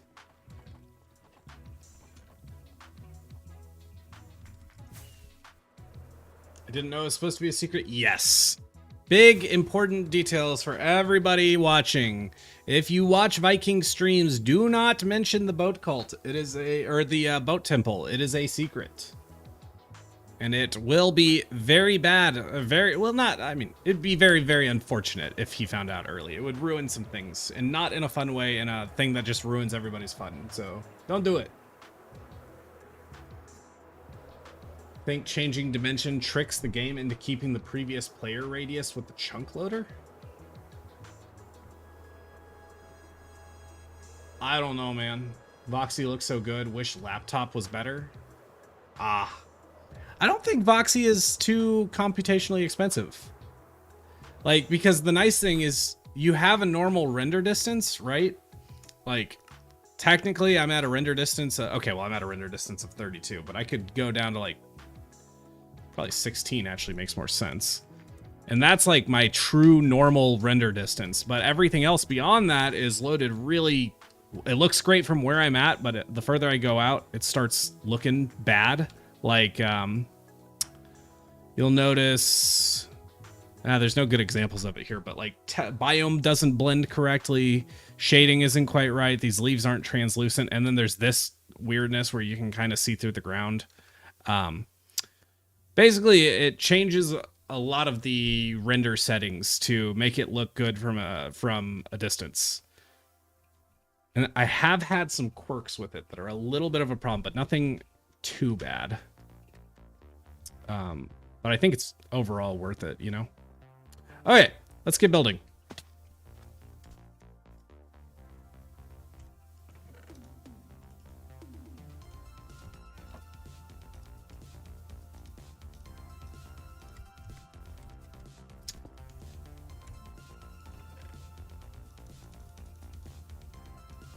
I didn't know it was supposed to be a secret. Yes. Big important details for everybody watching. If you watch Viking streams, do not mention the boat cult. It is the boat temple. It is a secret. And it will be very bad. It'd be very, very unfortunate if he found out early. It would ruin some things, and not in a fun way, in a thing that just ruins everybody's fun. So don't do it. Think changing dimension tricks the game into keeping the previous player radius with the chunk loader? I don't know, man. Voxy looks so good. Wish laptop was better. I don't think Voxy is too computationally expensive. Like, because the nice thing is you have a normal render distance, right? Like, technically I'm at a render distance. Okay, well, I'm at a render distance of 32, but I could go down to like probably 16 actually makes more sense. And that's like my true normal render distance. But everything else beyond that is loaded really... It looks great from where I'm at, but the further I go out, it starts looking bad. Like, you'll notice... there's no good examples of it here, but like biome doesn't blend correctly. Shading isn't quite right. These leaves aren't translucent. And then there's this weirdness where you can kind of see through the ground. Basically, it changes a lot of the render settings to make it look good from a distance. And I have had some quirks with it that are a little bit of a problem, but nothing too bad. But I think it's overall worth it, you know? Okay, let's get building.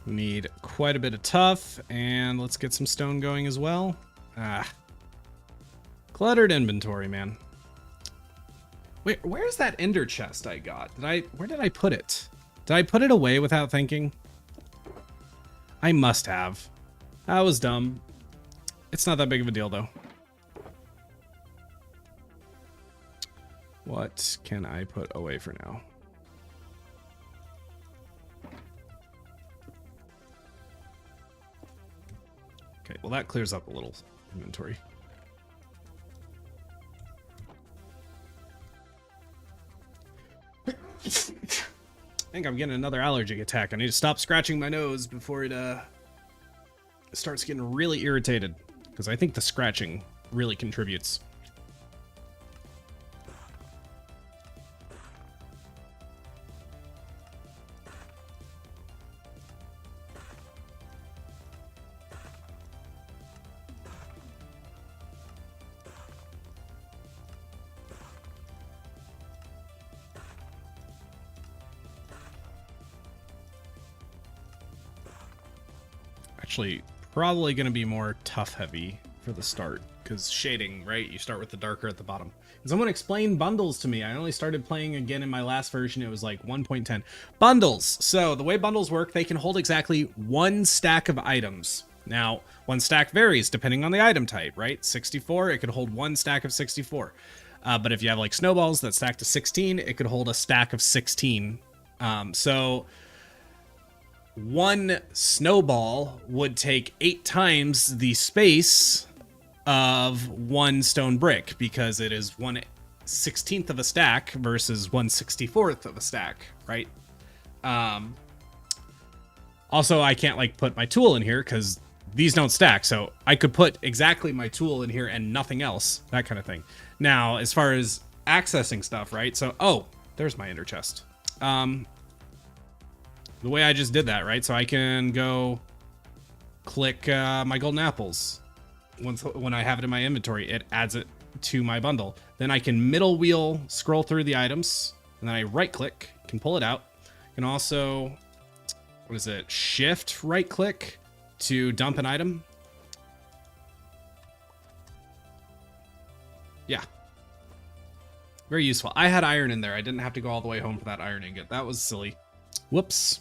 We need quite a bit of tuff, and let's get some stone going as well. Cluttered inventory, man. Wait, where's that ender chest I got? Where did I put it? Did I put it away without thinking? I must have. That was dumb. It's not that big of a deal, though. What can I put away for now? Okay, well that clears up a little inventory. I think I'm getting another allergy attack. I need to stop scratching my nose before it starts getting really irritated, because I think the scratching really contributes. Actually, probably going to be more tuff heavy for the start, because shading, right? You start with the darker at the bottom. And someone explained bundles to me. I only started playing again in my last version. It was like 1.10. Bundles. So the way bundles work, they can hold exactly one stack of items. Now, one stack varies depending on the item type, right? 64, it could hold one stack of 64. But if you have like snowballs that stack to 16, it could hold a stack of 16. So one snowball would take 8 times the space of one stone brick, because it is 1/16th of a stack versus 1/64th of a stack, right? Also, I can't like put my tool in here because these don't stack, so I could put exactly my tool in here and nothing else, that kind of thing. Now, as far as accessing stuff, right? So, oh, there's my ender chest. The way I just did that, right? So I can go click my golden apples. When I have it in my inventory, it adds it to my bundle. Then I can middle wheel scroll through the items, and then I right click, can pull it out. I can also, what is it? Shift right click to dump an item. Yeah. Very useful. I had iron in there. I didn't have to go all the way home for that iron ingot. That was silly. Whoops.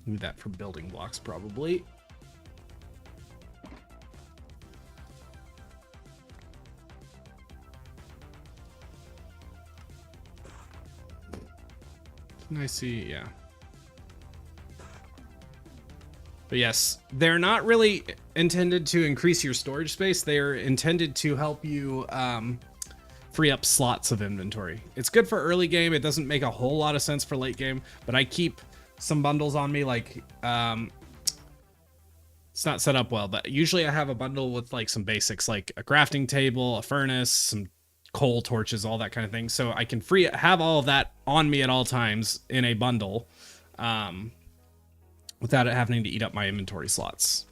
Need that for building blocks, probably. Can I see? Yeah. But yes, they're not really intended to increase your storage space. They're intended to help you free up slots of inventory. It's good for early game. It doesn't make a whole lot of sense for late game, but I keep some bundles on me, like it's not set up well, but usually I have a bundle with like some basics, like a crafting table, a furnace, some coal torches, all that kind of thing, so I can have all of that on me at all times in a bundle, without it having to eat up my inventory slots.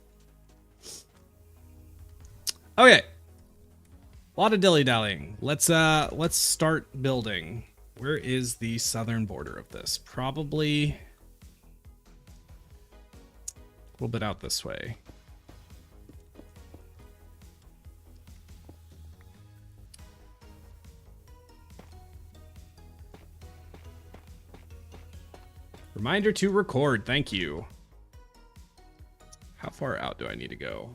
Okay, a lot of dilly-dallying. Let's start building. Where is the southern border of this? Probably a little bit out this way. Reminder to record. Thank you. How far out do I need to go?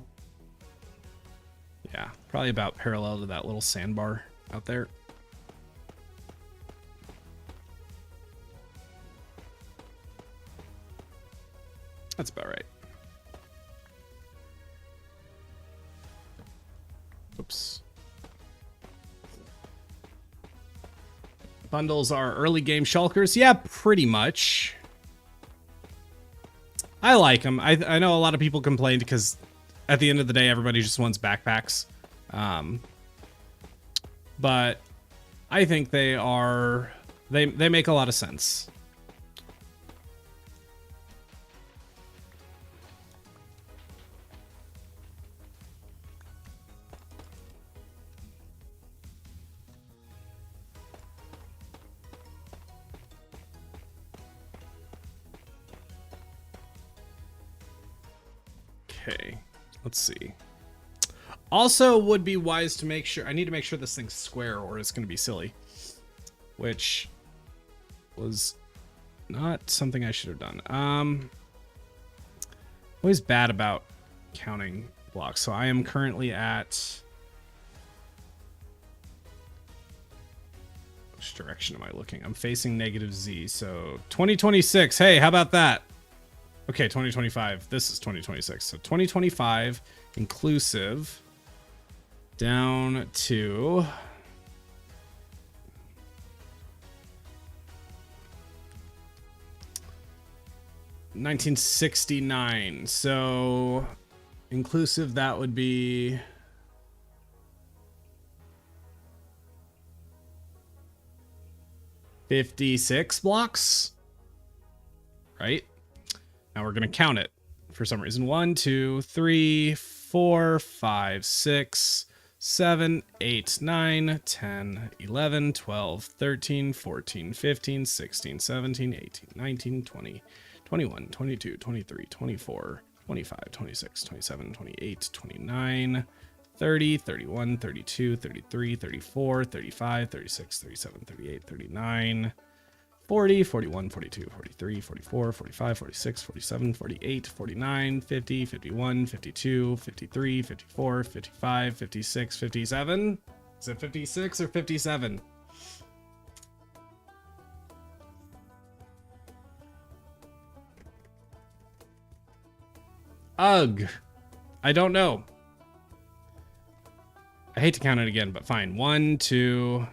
Yeah, probably about parallel to that little sandbar out there. That's about right. Oops. Bundles are early game shulkers. Yeah, pretty much. I like them. I know a lot of people complained because at the end of the day, everybody just wants backpacks. But I think they make a lot of sense. Okay, let's see. Also would be wise to make sure, I need to make sure this thing's square or it's going to be silly, which was not something I should have done. Always bad about counting blocks. So I am currently at, which direction am I looking? I'm facing negative Z. So 2026. Hey, how about that? Okay, 2025. This is 2026. So 2025 inclusive down to 1969. So inclusive, that would be 56 blocks, right? Now we're going to count it for some reason. 1, 2, 3, 4, 5, 6, 7, 8, 9, 10, 11, 12, 13, 14, 15, 16, 17, 18, 19, 20, 21, 22, 23, 24, 25, 26, 27, 28, 29, 30, 31, 32, 33, 34, 35, 36, 37, 38, 39, 40, 41, 42, 43, 44, 45, 46, 47, 48, 49, 50, 51, 52, 53, 54, 55, 56, 57. Is it 56 or 57? Ugh. I don't know. I hate to count it again, but fine. 1, 2,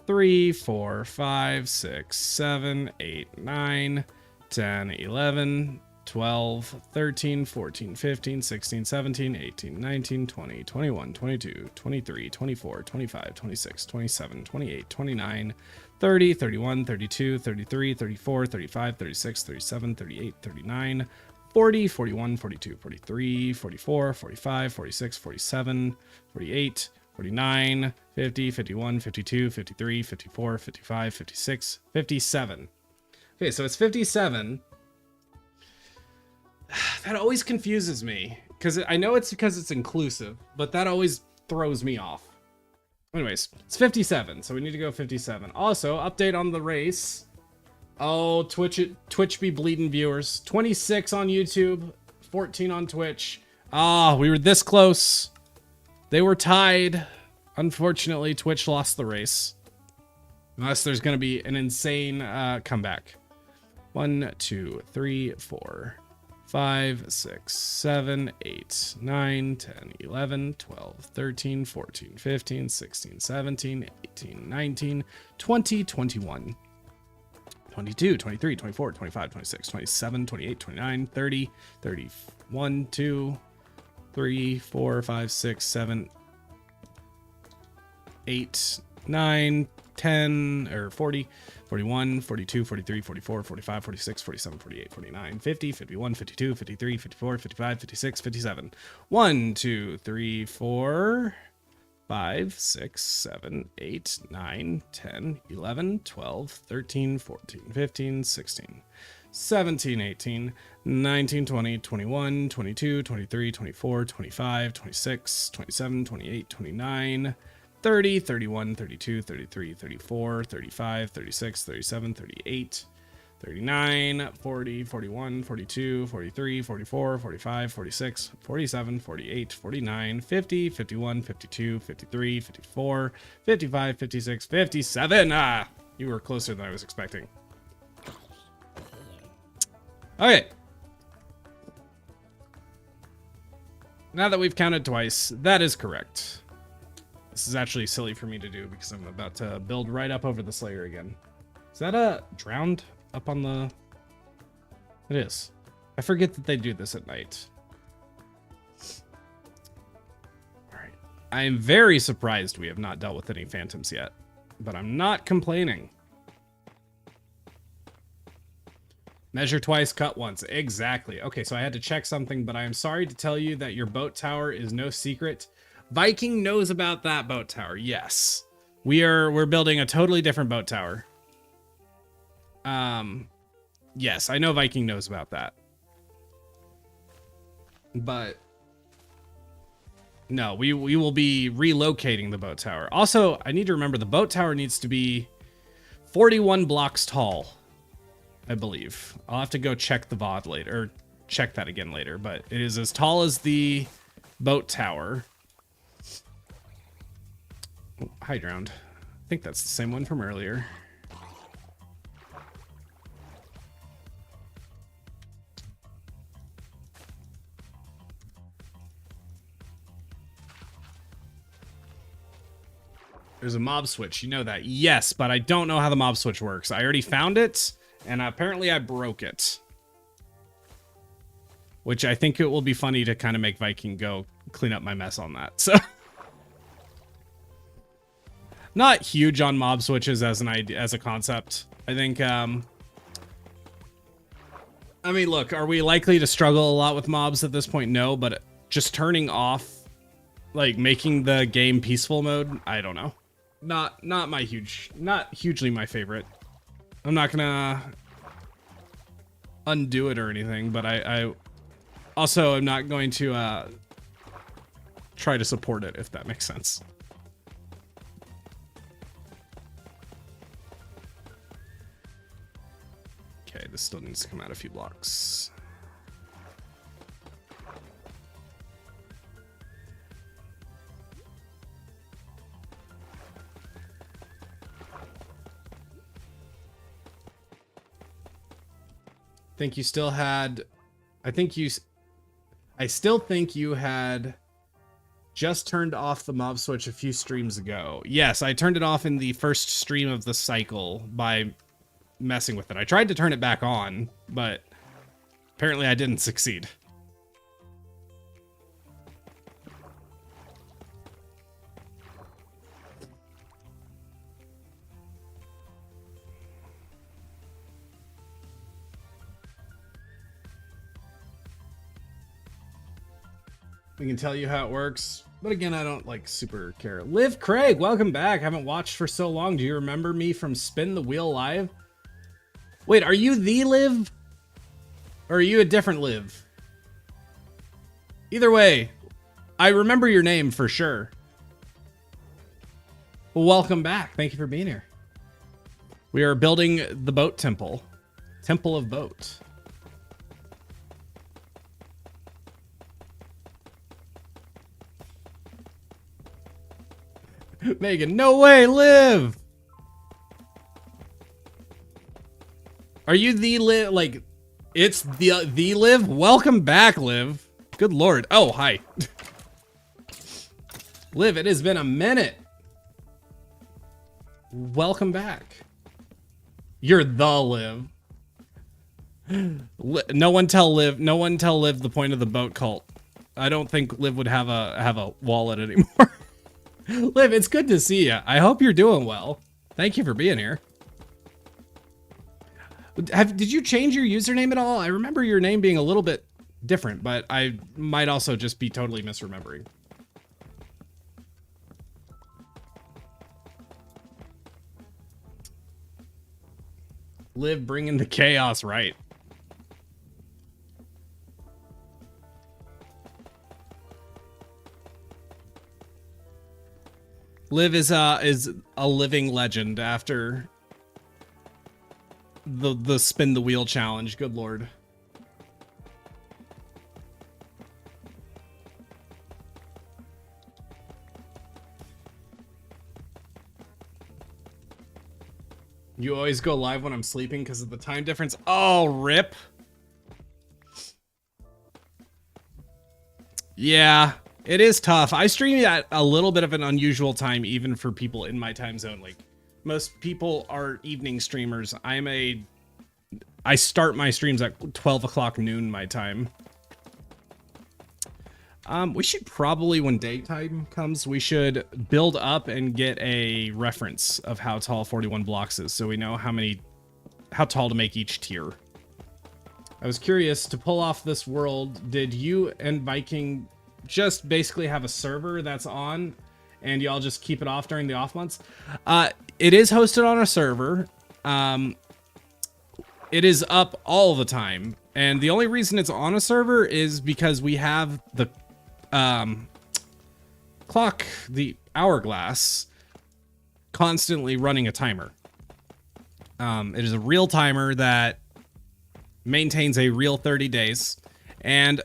3, 4, 5, 6, 7, 8, 9, 10, 11, 12, 13, 14, 15, 16, 17, 18, 19, 20, 21, 22, 23, 24, 25, 26, 27, 28, 29, 30, 31, 32, 33, 34, 35, 36, 37, 38, 39, 40, 41, 42, 43, 44, 45, 46, 47, 48, 49, 50, 51, 52, 53, 54, 55, 56, 57. Okay, so it's 57. That always confuses me because I know it's because it's inclusive, but that always throws me off. Anyways, it's 57, so we need to go 57. Also, update on the race. Oh, Twitch be bleeding viewers. 26 on YouTube, 14 on Twitch. Ah, we were this close. They were tied. Unfortunately, Twitch lost the race. Unless there's going to be an insane comeback. 1, 2, 3, 4, 5, 6, 7, 8, 9, 10, 11, 12, 13, 14, 15, 16, 17, 18, 19, 20, 21, 22, 23, 24, 25, 26, 27, 28, 29, 30, 31, 2, 3, 4, 5, 6, 7, 8, 9, 10, or 40, 41, 42, 43, 44, 45, 46, 47, 48, 49, 50, 51, 52, 53, 54, 55, 56, 57. 1, 2, 3, 4, 5, 6, 7, 8, 9, 10, 11, 12, 13, 14, 15, 16, 17, 18, 19, 20, 21, 22, 23, 24, 25, 26, 27, 28, 29, 30, 31, 32, 33, 34, 35, 36, 37, 38, 39, 40, 41, 42, 43, 44, 45, 46, 47, 48, 49, 50, 51, 52, 53, 54, 55, 56, 57. Ah, you were closer than I was expecting. Okay. Now that we've counted twice, that is correct. This is actually silly for me to do because I'm about to build right up over the Slayer again. Is that a drowned up on the... It is. I forget that they do this at night. Alright. I am very surprised we have not dealt with any phantoms yet, but I'm not complaining. Measure twice, cut once. Exactly. Okay, so I had to check something, but I am sorry to tell you that your boat tower is no secret. Viking knows about that boat tower. Yes. We're building a totally different boat tower. Yes, I know Viking knows about that. But no, we will be relocating the boat tower. Also, I need to remember the boat tower needs to be 41 blocks tall, I believe. I'll have to go check the VOD later, or check that again later, but it is as tall as the boat tower. Oh, hi, drowned. I think that's the same one from earlier. There's a mob switch, you know that. Yes, but I don't know how the mob switch works. I already found it, and apparently I broke it. Which I think it will be funny to kind of make Viking go clean up my mess on that. So, not huge on mob switches as an idea, as a concept. I think, I mean, look, are we likely to struggle a lot with mobs at this point? No, but just turning off, like making the game peaceful mode, I don't know. Not hugely my favorite. I'm not gonna undo it or anything, but I also am not going to try to support it, if that makes sense. Okay, this still needs to come out a few blocks. Think you still had, I still think you had just turned off the mob switch a few streams ago. Yes, I turned it off in the first stream of the cycle by messing with it. I tried to turn it back on, but apparently I didn't succeed. We can tell you how it works, but again, I don't like super care. Liv Craig, welcome back. Haven't watched for so long. Do you remember me from Spin the Wheel Live? Wait, are you the Liv? Or are you a different Liv? Either way, I remember your name for sure. Well, welcome back. Thank you for being here. We are building the boat temple. Temple of Boat. Megan, no way, Liv! Are you the Liv? Like, it's the Liv? Welcome back, Liv. Good lord. Oh, hi. Liv, it has been a minute. Welcome back. You're the Liv. No one tell Liv the point of the boat cult. I don't think Liv would have a wallet anymore. Liv, it's good to see you. I hope you're doing well. Thank you for being here. Did you change your username at all? I remember your name being a little bit different, but I might also just be totally misremembering. Liv bringing the chaos, right? Liv is a living legend after the spin the wheel challenge. Good lord. You always go live when I'm sleeping because of the time difference. Oh, rip. Yeah, it is tough. I stream at a little bit of an unusual time, even for people in my time zone. Like, most people are evening streamers. I start my streams at 12 o'clock noon my time. We should probably, when daytime comes, we should build up and get a reference of how tall 41 blocks is, so we know how tall to make each tier. I was curious, to pull off this world, did you and Viking just basically have a server that's on, and y'all just keep it off during the off months? It is hosted on a server. It is up all the time, and the only reason it's on a server is because we have the clock, the hourglass, constantly running a timer. It is a real timer that maintains a real 30 days, and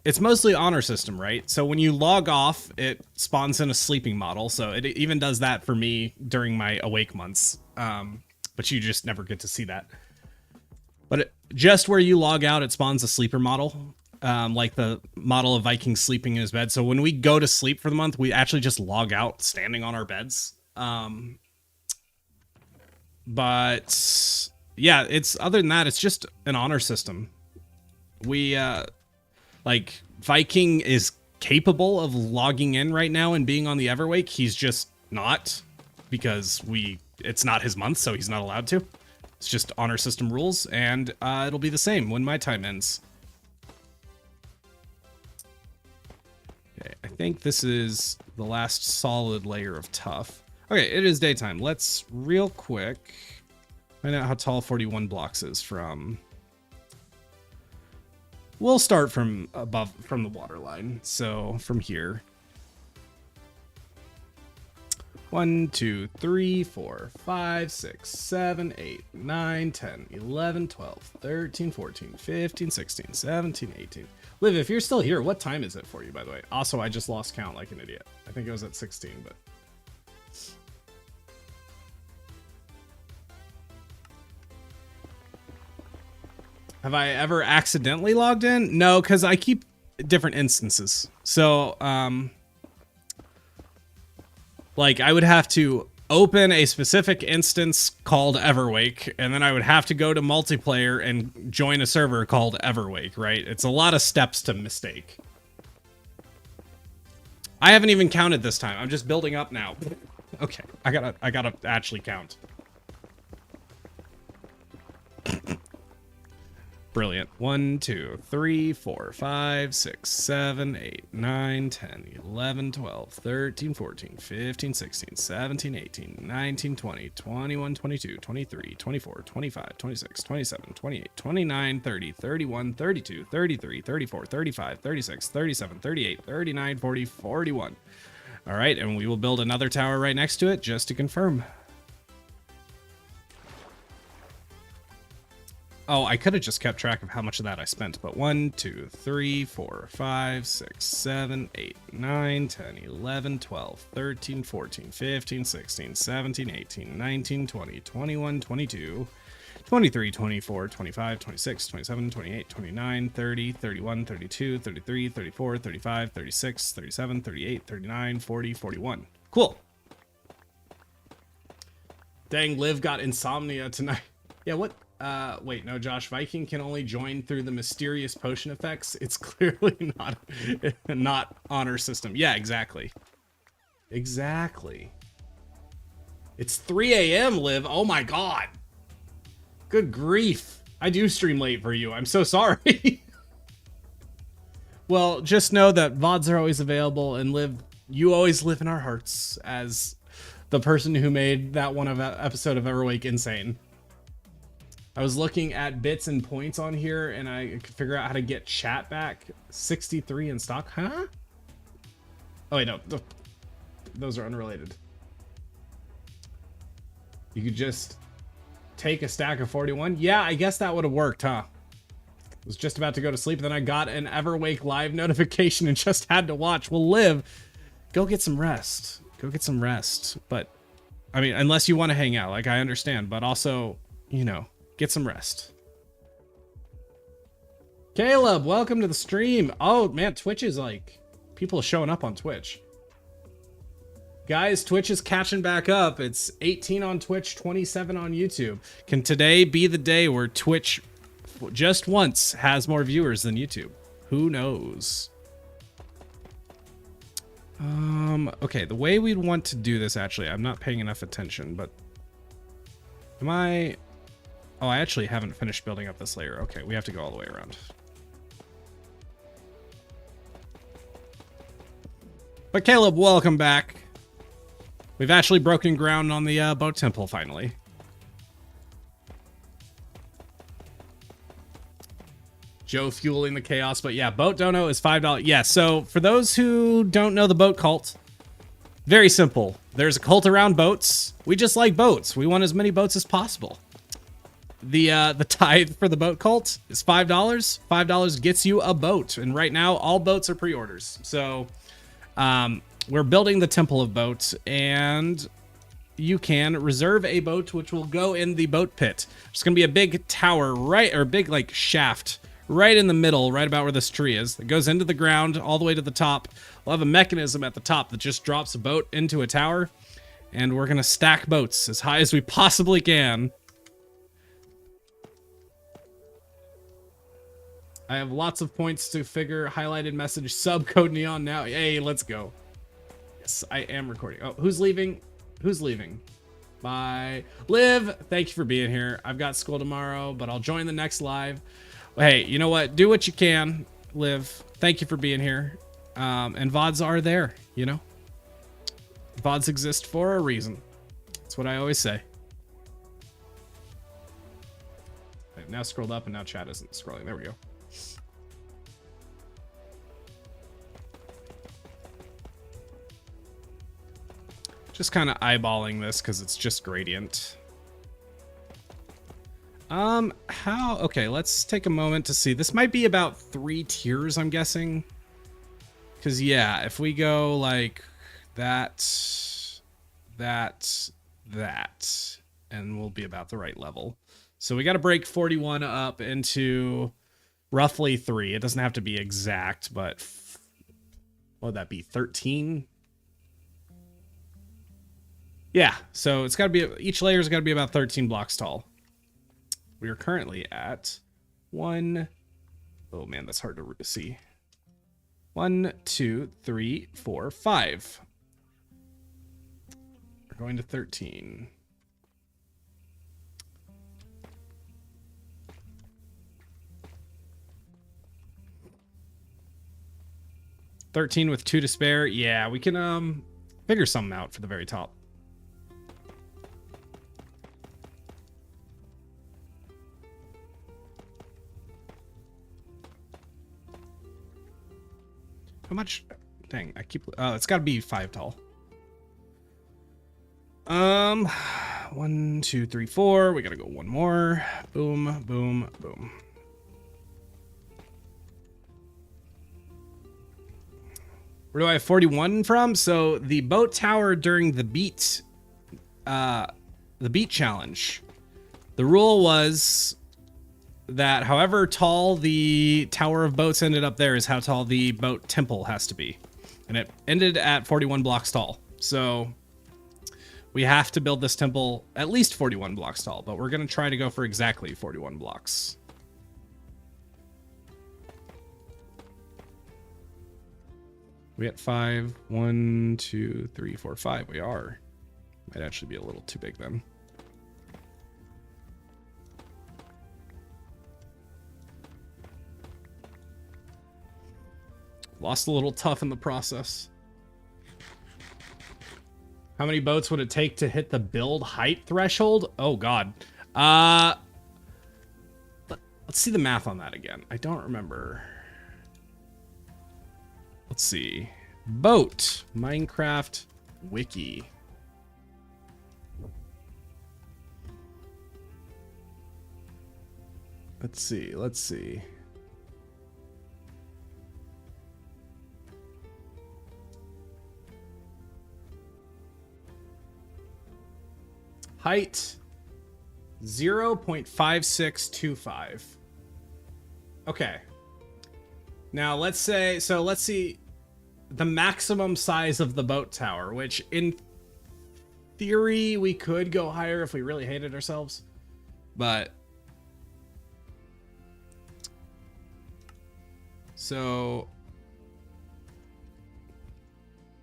it's mostly honor system, right? So when you log off, it spawns in a sleeping model, so it even does that for me during my awake months, but you just never get to see that. But just where you log out, it spawns a sleeper model, like the model of Viking sleeping in his bed. So when we go to sleep for the month, we actually just log out standing on our beds. But yeah, it's, other than that, it's just an honor system. We, like, Viking is capable of logging in right now and being on the Everwake. He's just not, because it's not his month, so he's not allowed to. It's just honor system rules, and it'll be the same when my time ends. Okay, I think this is the last solid layer of tuff. Okay, it is daytime. Let's real quick find out how tall 41 blocks is from. We'll start from above, from the water line. So from here. 1, 2, 3, 4, 5, 6, 7, 8, 9, 10, 11, 12, 13, 14, 15, 16, 17, 18. Liv, if you're still here, what time is it for you, by the way? Also, I just lost count like an idiot. I think it was at 16, but... Have I ever accidentally logged in? No, because I keep different instances. So, like, I would have to open a specific instance called Everwake, and then I would have to go to multiplayer and join a server called Everwake, right? It's a lot of steps to mistake. I haven't even counted this time. I'm just building up now. Okay, I gotta actually count. Brilliant. 1, 2, 3, 4, 5, 6, 7, 8, 9, 10, 11, 12, 13, 14, 15, 16, 17, 18, 19, 20, 21, 22, 23, 24, 25, 26, 27, 28, 29, 30, 31, 32, 33, 34, 35, 36, 37, 38, 39, 40, 41. All right, and we will build another tower right next to it just to confirm. Oh, I could have just kept track of how much of that I spent, but 1, 2, 3, 4, 5, 6, 7, 8, 9, 10, 11, 12, 13, 14, 15, 16, 17, 18, 19, 20, 21, 22, 23, 24, 25, 26, 27, 28, 29, 30, 31, 32, 33, 34, 35, 36, 37, 38, 39, 40, 41. Cool. Dang, Liv got insomnia tonight. Yeah, what? Wait, no, Josh, Viking can only join through the mysterious potion effects. It's clearly not honor system. Yeah, exactly. Exactly. It's 3 a.m., Liv. Oh my god. Good grief. I do stream late for you. I'm so sorry. Well, just know that VODs are always available, and Liv, you always live in our hearts as the person who made that one episode of Everwake insane. I was looking at bits and points on here, and I could figure out how to get chat back. 63 in stock, huh? Oh wait, no, those are unrelated. You could just take a stack of 41. Yeah, I guess that would have worked, huh? I was just about to go to sleep, then I got an Everwake live notification and just had to watch. Well, Liv, go get some rest. Go get some rest. But, I mean, unless you want to hang out, like, I understand. But also, you know, get some rest. Caleb, welcome to the stream. Oh, man, Twitch is like, people are showing up on Twitch. Guys, Twitch is catching back up. It's 18 on Twitch, 27 on YouTube. Can today be the day where Twitch just once has more viewers than YouTube? Who knows? Okay, the way we'd want to do this, actually, I'm not paying enough attention, but am I... Oh, I actually haven't finished building up this layer. Okay, we have to go all the way around. But Caleb, welcome back. We've actually broken ground on the boat temple, finally. Joe fueling the chaos, but yeah, boat dono is $5. Yeah, so for those who don't know the boat cult, very simple. There's a cult around boats. We just like boats. We want as many boats as possible. The tithe for the boat cult is $5. $5 gets you a boat, and right now all boats are pre-orders. So we're building the Temple of Boats, and you can reserve a boat which will go in the boat pit. There's gonna be a big tower, right, or big like shaft right in the middle, right about where this tree is, that goes into the ground all the way to the top. We'll have a mechanism at the top that just drops a boat into a tower, and we're gonna stack boats as high as we possibly can. I have lots of points to figure. Highlighted message, sub code neon now. Hey, let's go. Yes, I am recording. Oh, who's leaving? Who's leaving? Bye. Liv, thank you for being here. I've got school tomorrow, but I'll join the next live. Hey, you know what? Do what you can, Liv. Thank you for being here. And VODs are there, you know? VODs exist for a reason. That's what I always say. I've now scrolled up and now chat isn't scrolling. There we go. Just kind of eyeballing this because it's just gradient. Okay, let's take a moment to see. This might be about 3 tiers, I'm guessing. Because, yeah, if we go like that, and we'll be about the right level. So we got to break 41 up into roughly 3. It doesn't have to be exact, but what would that be, 13? Yeah, so it's got to be, each layer's got to be about 13 blocks tall. We are currently at 1, oh man, that's hard to see. 1, 2, 3, 4, 5. We're going to 13. $13 with 2 to spare. Yeah, we can figure something out for the very top. How much? Dang, I keep. It's got to be 5 tall. What 1, 2, 3, 4. We gotta go one more. Boom, boom, boom. Where do I have 41 from? So the boat tower during the beat challenge. The rule was that however tall the Tower of Boats ended up there is how tall the boat temple has to be. And it ended at 41 blocks tall. So we have to build this temple at least 41 blocks tall, but we're going to try to go for exactly 41 blocks. We at 5. 1, 2, 3, 4, 5. We are. Might actually be a little too big then. Lost a little tough in the process. How many boats would it take to hit the build height threshold? Oh, God. Let's see the math on that again. I don't remember. Let's see. Boat. Minecraft Wiki. Let's see. Let's see. Height 0.5625. Okay. Now let's say, so let's see the maximum size of the boat tower, which in theory we could go higher if we really hated ourselves. But so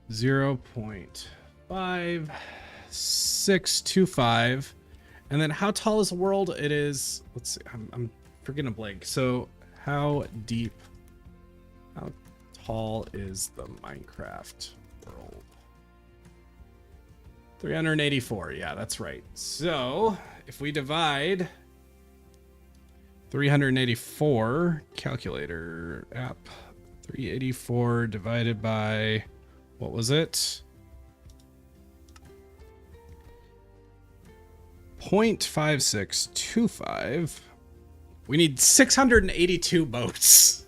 0.5625. And then how tall is the world? It is, let's see, I'm forgetting a blank. So how tall is the Minecraft world? 384. Yeah, that's right. So if we divide 384, calculator app, 384 divided by, what was it? 0.5625. We need 682 boats.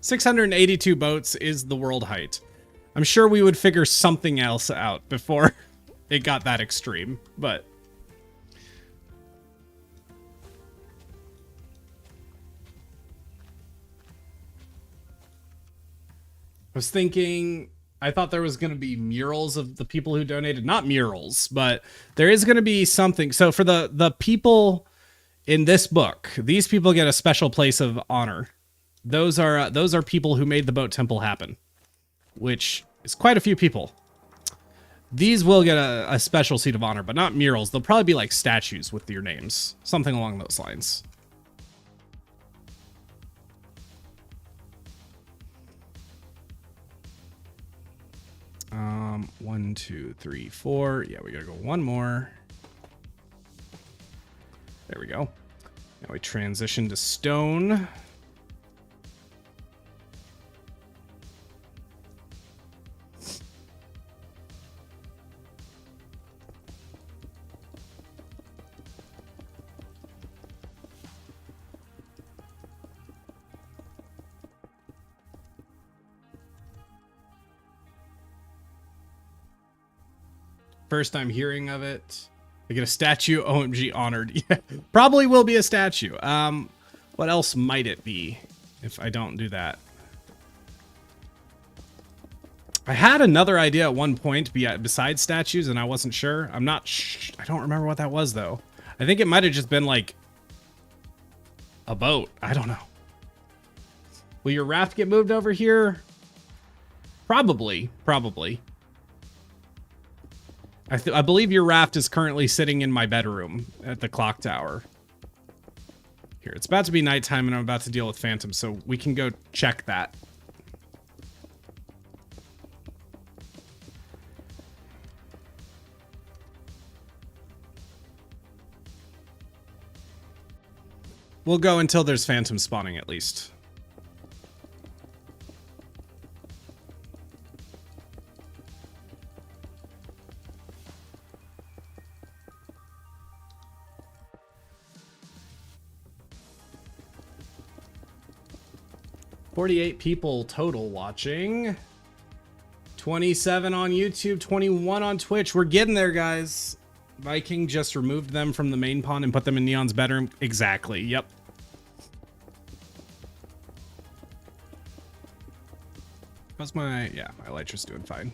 682 boats is the world height. I'm sure we would figure something else out before it got that extreme, but I was thinking, I thought there was going to be murals of the people who donated. Not murals, but there is going to be something. So for the people in this book, these people get a special place of honor. Those are people who made the boat temple happen, which is quite a few people. These will get a special seat of honor, but not murals. They'll probably be like statues with your names, something along those lines. One, 2, 3, 4. Yeah, we gotta go one more. There we go. Now we transition to stone. First time hearing of it. I get a statue. OMG, honored. Yeah, probably will be a statue. What else might it be if I don't do that? I had another idea at one point besides statues, and I wasn't sure. I don't remember what that was, though. I think it might have just been like a boat. I don't know. Will your raft get moved over here? Probably. I believe your raft is currently sitting in my bedroom at the clock tower. Here, it's about to be nighttime and I'm about to deal with phantoms, so we can go check that. We'll go until there's phantom spawning at least. 48 people total watching. 27 on YouTube, 21 on Twitch. We're getting there, guys. Viking just removed them from the main pond and put them in Neon's bedroom. Exactly. Yep. How's my... Yeah, my Elytra's doing fine.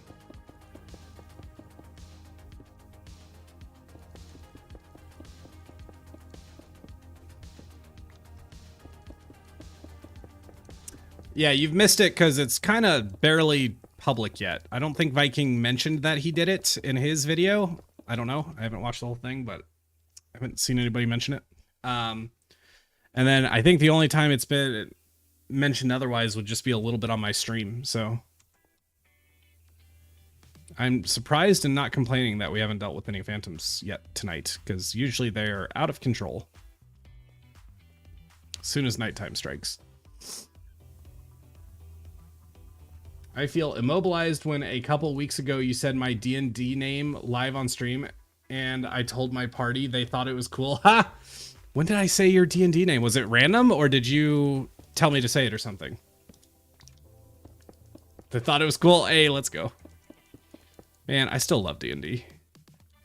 Yeah, you've missed it because it's kind of barely public yet. I don't think Viking mentioned that he did it in his video. I don't know. I haven't watched the whole thing, but I haven't seen anybody mention it. And then I think the only time it's been mentioned otherwise would just be a little bit on my stream. So I'm surprised and not complaining that we haven't dealt with any phantoms yet tonight, because usually they're out of control as soon as nighttime strikes. I feel immobilized when a couple weeks ago you said my D&D name live on stream, and I told my party they thought it was cool. Ha! When did I say your D&D name? Was it random, or did you tell me to say it or something? They thought it was cool. Hey, let's go. Man, I still love D&D.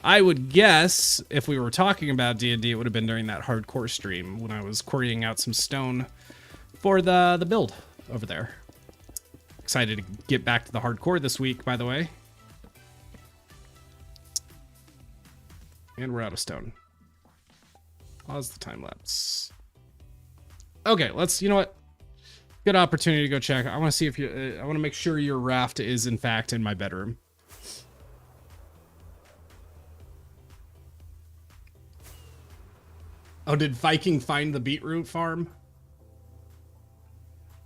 I would guess if we were talking about D&D, it would have been during that hardcore stream when I was quarrying out some stone for the build over there. Excited to get back to the hardcore this week, by the way. And we're out of stone. Pause the time lapse. Okay, let's, you know what? Good opportunity to go check. I want to see if you, I want to make sure your raft is in fact in my bedroom. Oh, did Viking find the beetroot farm?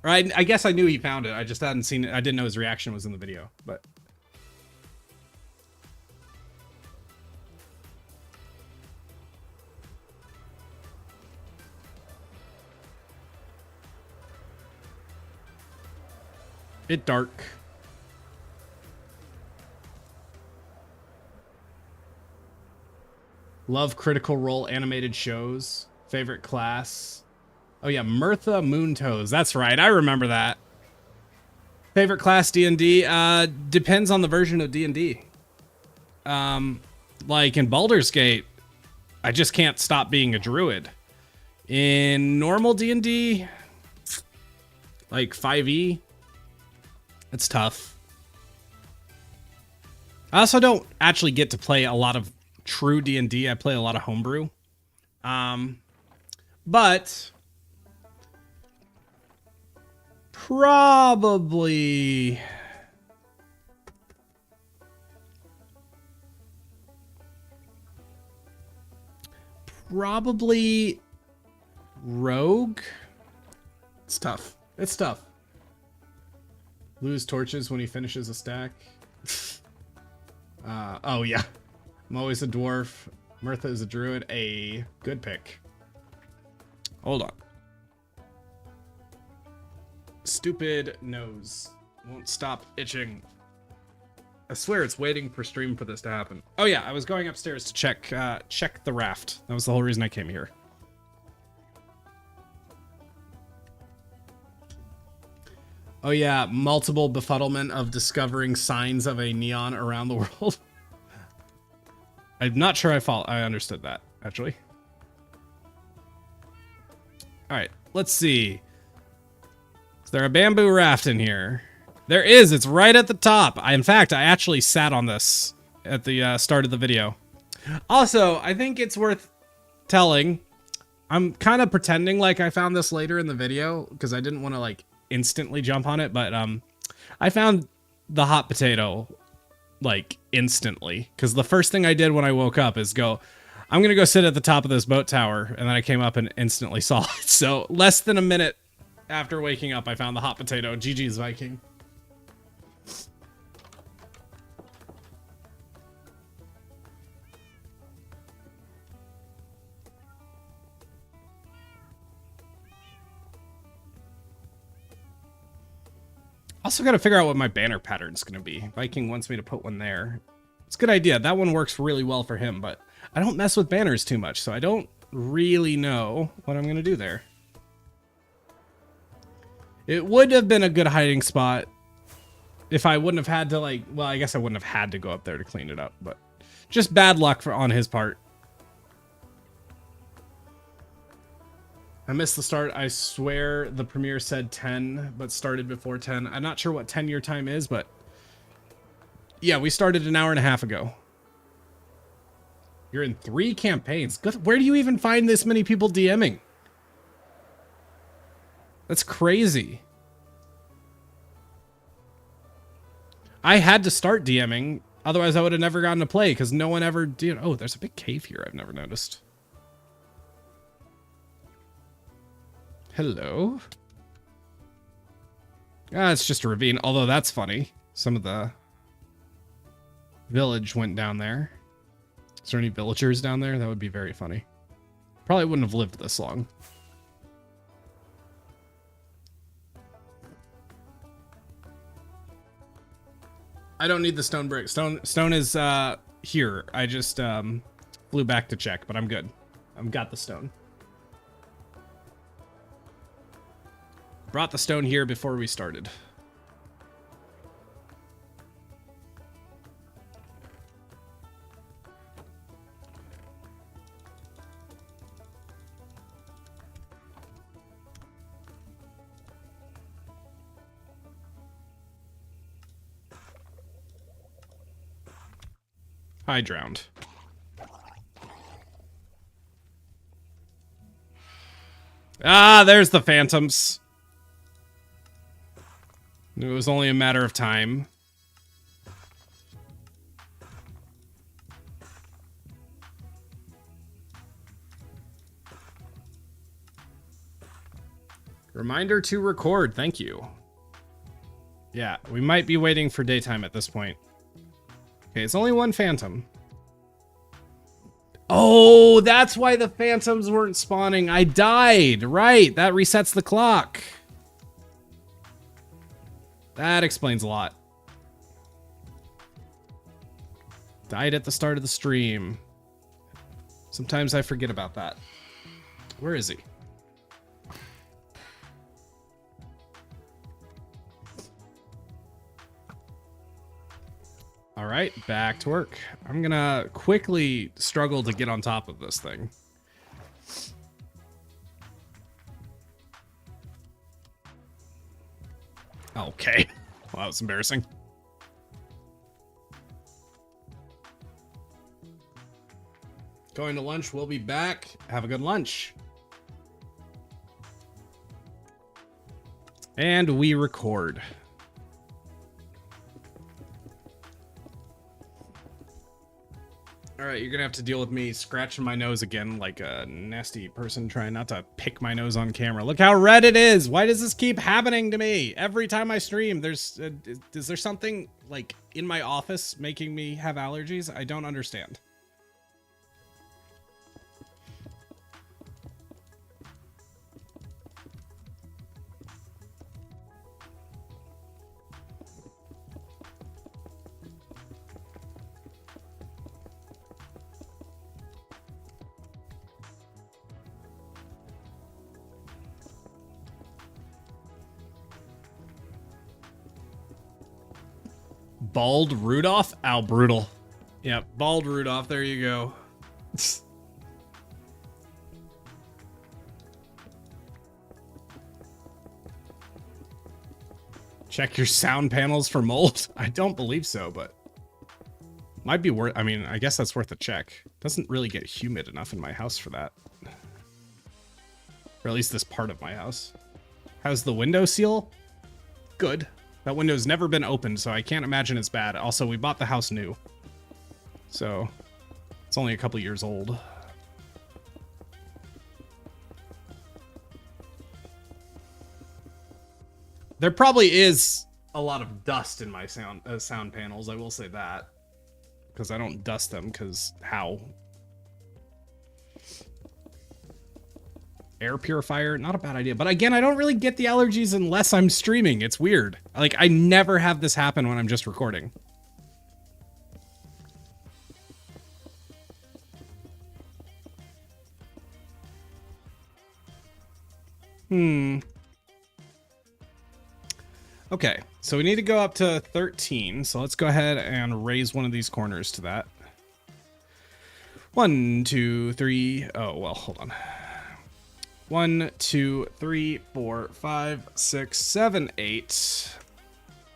Right, I guess I knew he found it. I just hadn't seen it. I didn't know his reaction was in the video, but... Bit dark. Love Critical Role animated shows. Favorite class. Oh yeah, Mirtha Moontoes. That's right. I remember that. Favorite class D&D? Depends on the version of D&D. Like in Baldur's Gate, I just can't stop being a druid. In normal D&D, like 5e, it's tough. I also don't actually get to play a lot of true D&D. I play a lot of homebrew. But probably rogue. It's tough. It's tough. Lose torches when he finishes a stack. Oh yeah. I'm always a dwarf. Mirtha is a druid. A good pick. Hold on. Stupid nose won't stop itching. I swear it's waiting for stream for this to happen. Oh yeah, I was going upstairs to check the raft. That was the whole reason I came here. Oh yeah, multiple befuddlement of discovering signs of a neon around the world. I'm not sure I understood that, actually. All right, let's see. Is there a bamboo raft in here? There is. It's right at the top. In fact, I actually sat on this at the start of the video. Also, I think it's worth telling. I'm kind of pretending like I found this later in the video because I didn't want to like instantly jump on it, but I found the hot potato like instantly because the first thing I did when I woke up is I'm gonna go sit at the top of this boat tower, and then I came up and instantly saw it. So less than a minute after waking up, I found the hot potato. GG's Viking. Also got to figure out what my banner pattern's going to be. Viking wants me to put one there. It's a good idea. That one works really well for him, but I don't mess with banners too much, so I don't really know what I'm going to do there. It would have been a good hiding spot if I wouldn't have had to, like, well, I guess I wouldn't have had to go up there to clean it up, but just bad luck on his part. I missed the start. I swear the premiere said 10, but started before 10. I'm not sure what 10 your time is, but yeah, we started an hour and a half ago. You're in 3 campaigns. Good. Where do you even find this many people DMing? That's crazy. I had to start DMing, otherwise I would have never gotten to play because no one ever did. Oh, there's a big cave here I've never noticed. Hello. Ah, it's just a ravine, although that's funny. Some of the village went down there. Is there any villagers down there? That would be very funny. Probably wouldn't have lived this long. I don't need the stone brick. Stone is here. I just flew back to check, but I'm good. I've got the stone. Brought the stone here before we started. I drowned. Ah, there's the phantoms. It was only a matter of time. Reminder to record. Thank you. Yeah, we might be waiting for daytime at this point. Okay, it's only one phantom. Oh, that's why the phantoms weren't spawning. I died. Right, that resets the clock. That explains a lot. Died at the start of the stream. Sometimes I forget about that. Where is he? All right, back to work. I'm gonna quickly struggle to get on top of this thing. Okay. Well, that was embarrassing. Going to lunch. We'll be back. Have a good lunch. And we record. All right, you're gonna have to deal with me scratching my nose again like a nasty person trying not to pick my nose on camera. Look how red it is. Why does this keep happening to me? Every time I stream, is there something like in my office making me have allergies? I don't understand. Bald Rudolph? Ow, brutal. Yeah, Bald Rudolph. There you go. Check your sound panels for mold? I don't believe so, but might be worth. I mean, I guess that's worth a check. Doesn't really get humid enough in my house for that. Or at least this part of my house. How's the window seal? Good. That window's never been opened, so I can't imagine it's bad. Also, we bought the house new. So, it's only a couple years old. There probably is a lot of dust in my sound panels, I will say that. Because I don't dust them, because how? Air purifier, not a bad idea. But again, I don't really get the allergies unless I'm streaming. It's weird. Like, I never have this happen when I'm just recording. Okay, so we need to go up to 13. So let's go ahead and raise one of these corners to that. 1, 2, 3. Oh, well, hold on. 1, 2, 3, 4, 5, 6, 7, 8,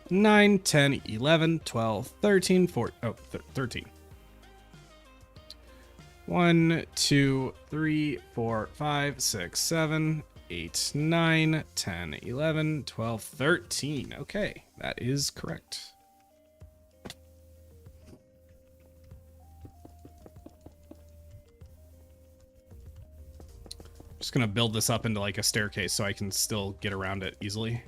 9, 10, 11, 12, 13, 14. Oh, 13. 1, 2, 3, 4, 5, 6, 7, 8, 9, 10, 11, 12, 13. Okay, that is correct. Just gonna build this up into like a staircase so I can still get around it easily.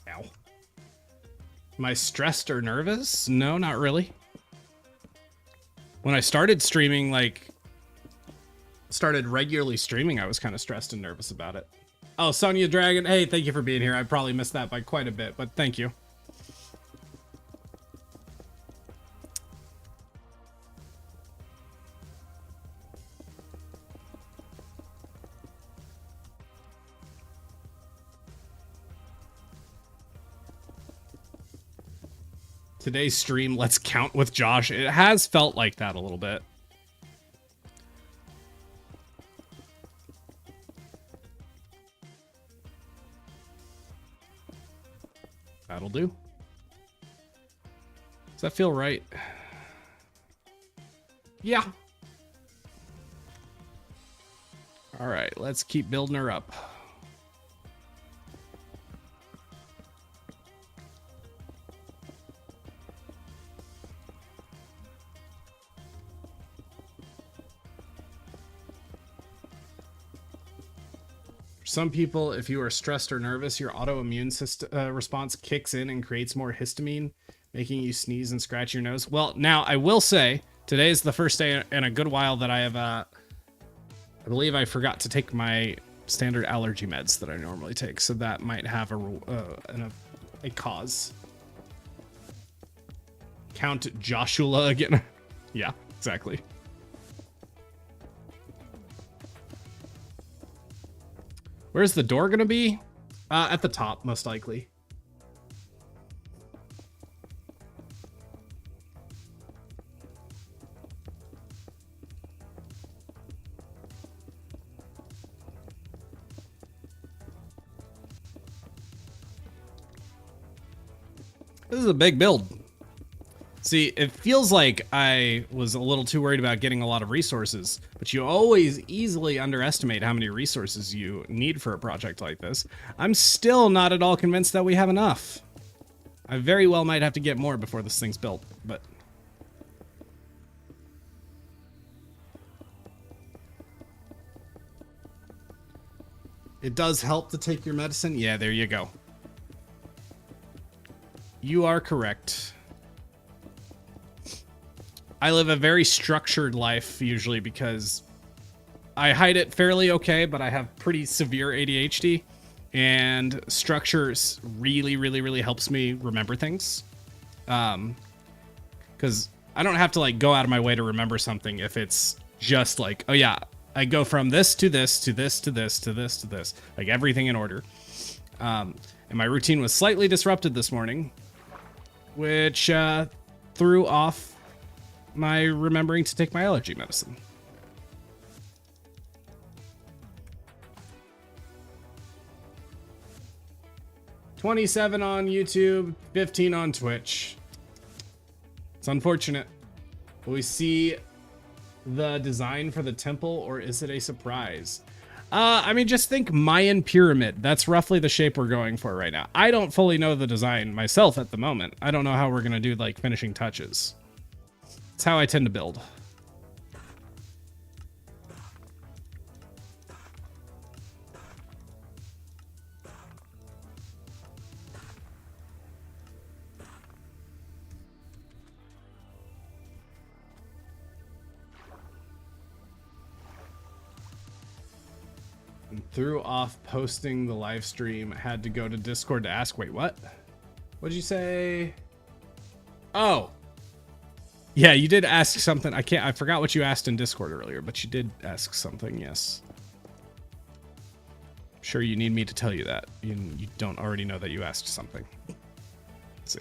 Ow. Am I stressed or nervous? No, not really. When I started streaming, like, started regularly streaming, I was kind of stressed and nervous about it. Oh, Sonia Dragon, hey, thank you for being here. I probably missed that by quite a bit, but thank you. Today's stream, let's count with Josh. It has felt like that a little bit. That'll do. Does that feel right? Yeah. All right, let's keep building her up. Some people, if you are stressed or nervous, your autoimmune system response kicks in and creates more histamine, making you sneeze and scratch your nose. Well, now I will say today is the first day in a good while that I have, I believe I forgot to take my standard allergy meds that I normally take. So that might have a cause. Count Joshua again. Yeah, exactly. Where's the door gonna be? At the top, most likely. This is a big build. See, it feels like I was a little too worried about getting a lot of resources, but you always easily underestimate how many resources you need for a project like this. I'm still not at all convinced that we have enough. I very well might have to get more before this thing's built, but... It does help to take your medicine? Yeah, there you go. You are correct. I live a very structured life usually because I hide it fairly okay, but I have pretty severe ADHD, and structure really helps me remember things. Because I don't have to like go out of my way to remember something if it's just like, oh yeah, I go from this to this to this to this to this to this, like everything in order. And my routine was slightly disrupted this morning, which threw off my remembering to take my allergy medicine. $27 on YouTube, 15 on Twitch. It's unfortunate. Will we see the design for the temple, or is it a surprise? I mean, just think Mayan pyramid. That's roughly the shape we're going for right now. I don't fully know the design myself at the moment. I don't know how we're gonna do like finishing touches. It's how I tend to build. And threw off posting the live stream. Had to go to Discord to ask. Wait, what? What'd you say? Oh. Yeah, you did ask something. I forgot what you asked in Discord earlier, but you did ask something, yes. I'm sure you need me to tell you that. You don't already know that you asked something. Let's see.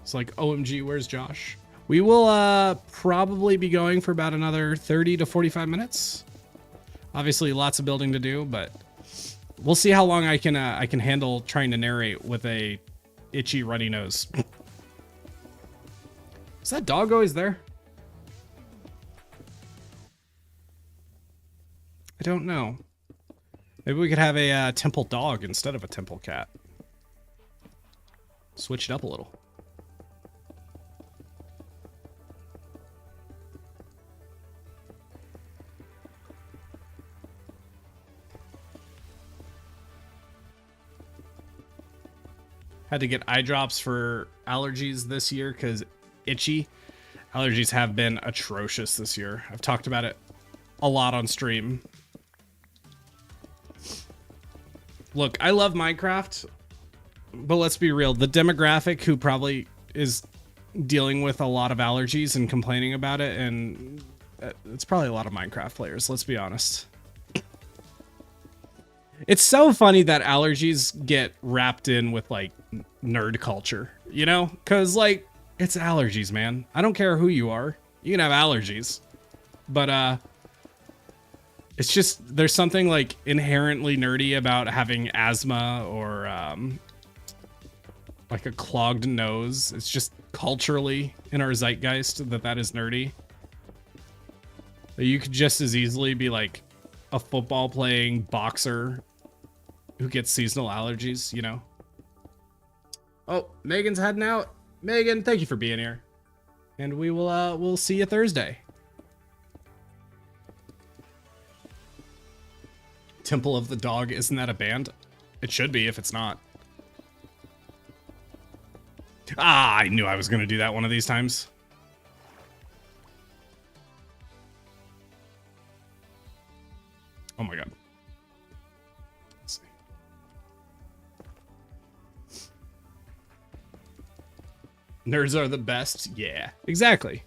It's like, OMG, where's Josh? We will probably be going for about another 30 to 45 minutes. Obviously, lots of building to do, but we'll see how long I can handle trying to narrate with a itchy, runny nose. Is that dog always there? I don't know. Maybe we could have a temple dog instead of a temple cat. Switch it up a little. Had to get eye drops for allergies this year because itchy. Allergies have been atrocious this year. I've talked about it a lot on stream. Look, I love Minecraft, but let's be real. The demographic who probably is dealing with a lot of allergies and complaining about it, and it's probably a lot of Minecraft players, let's be honest. It's so funny that allergies get wrapped in with like nerd culture, you know? Cause like it's allergies, man. I don't care who you are. You can have allergies. But it's just there's something like inherently nerdy about having asthma or like a clogged nose. It's just culturally in our zeitgeist that is nerdy. You could just as easily be like a football playing boxer who gets seasonal allergies, you know? Oh, Megan's heading out. Megan, thank you for being here. And we will we'll see you Thursday. Temple of the Dog, isn't that a band? It should be if it's not. Ah, I knew I was gonna do that one of these times. Oh my god. Let's see. Nerds are the best. Yeah, exactly.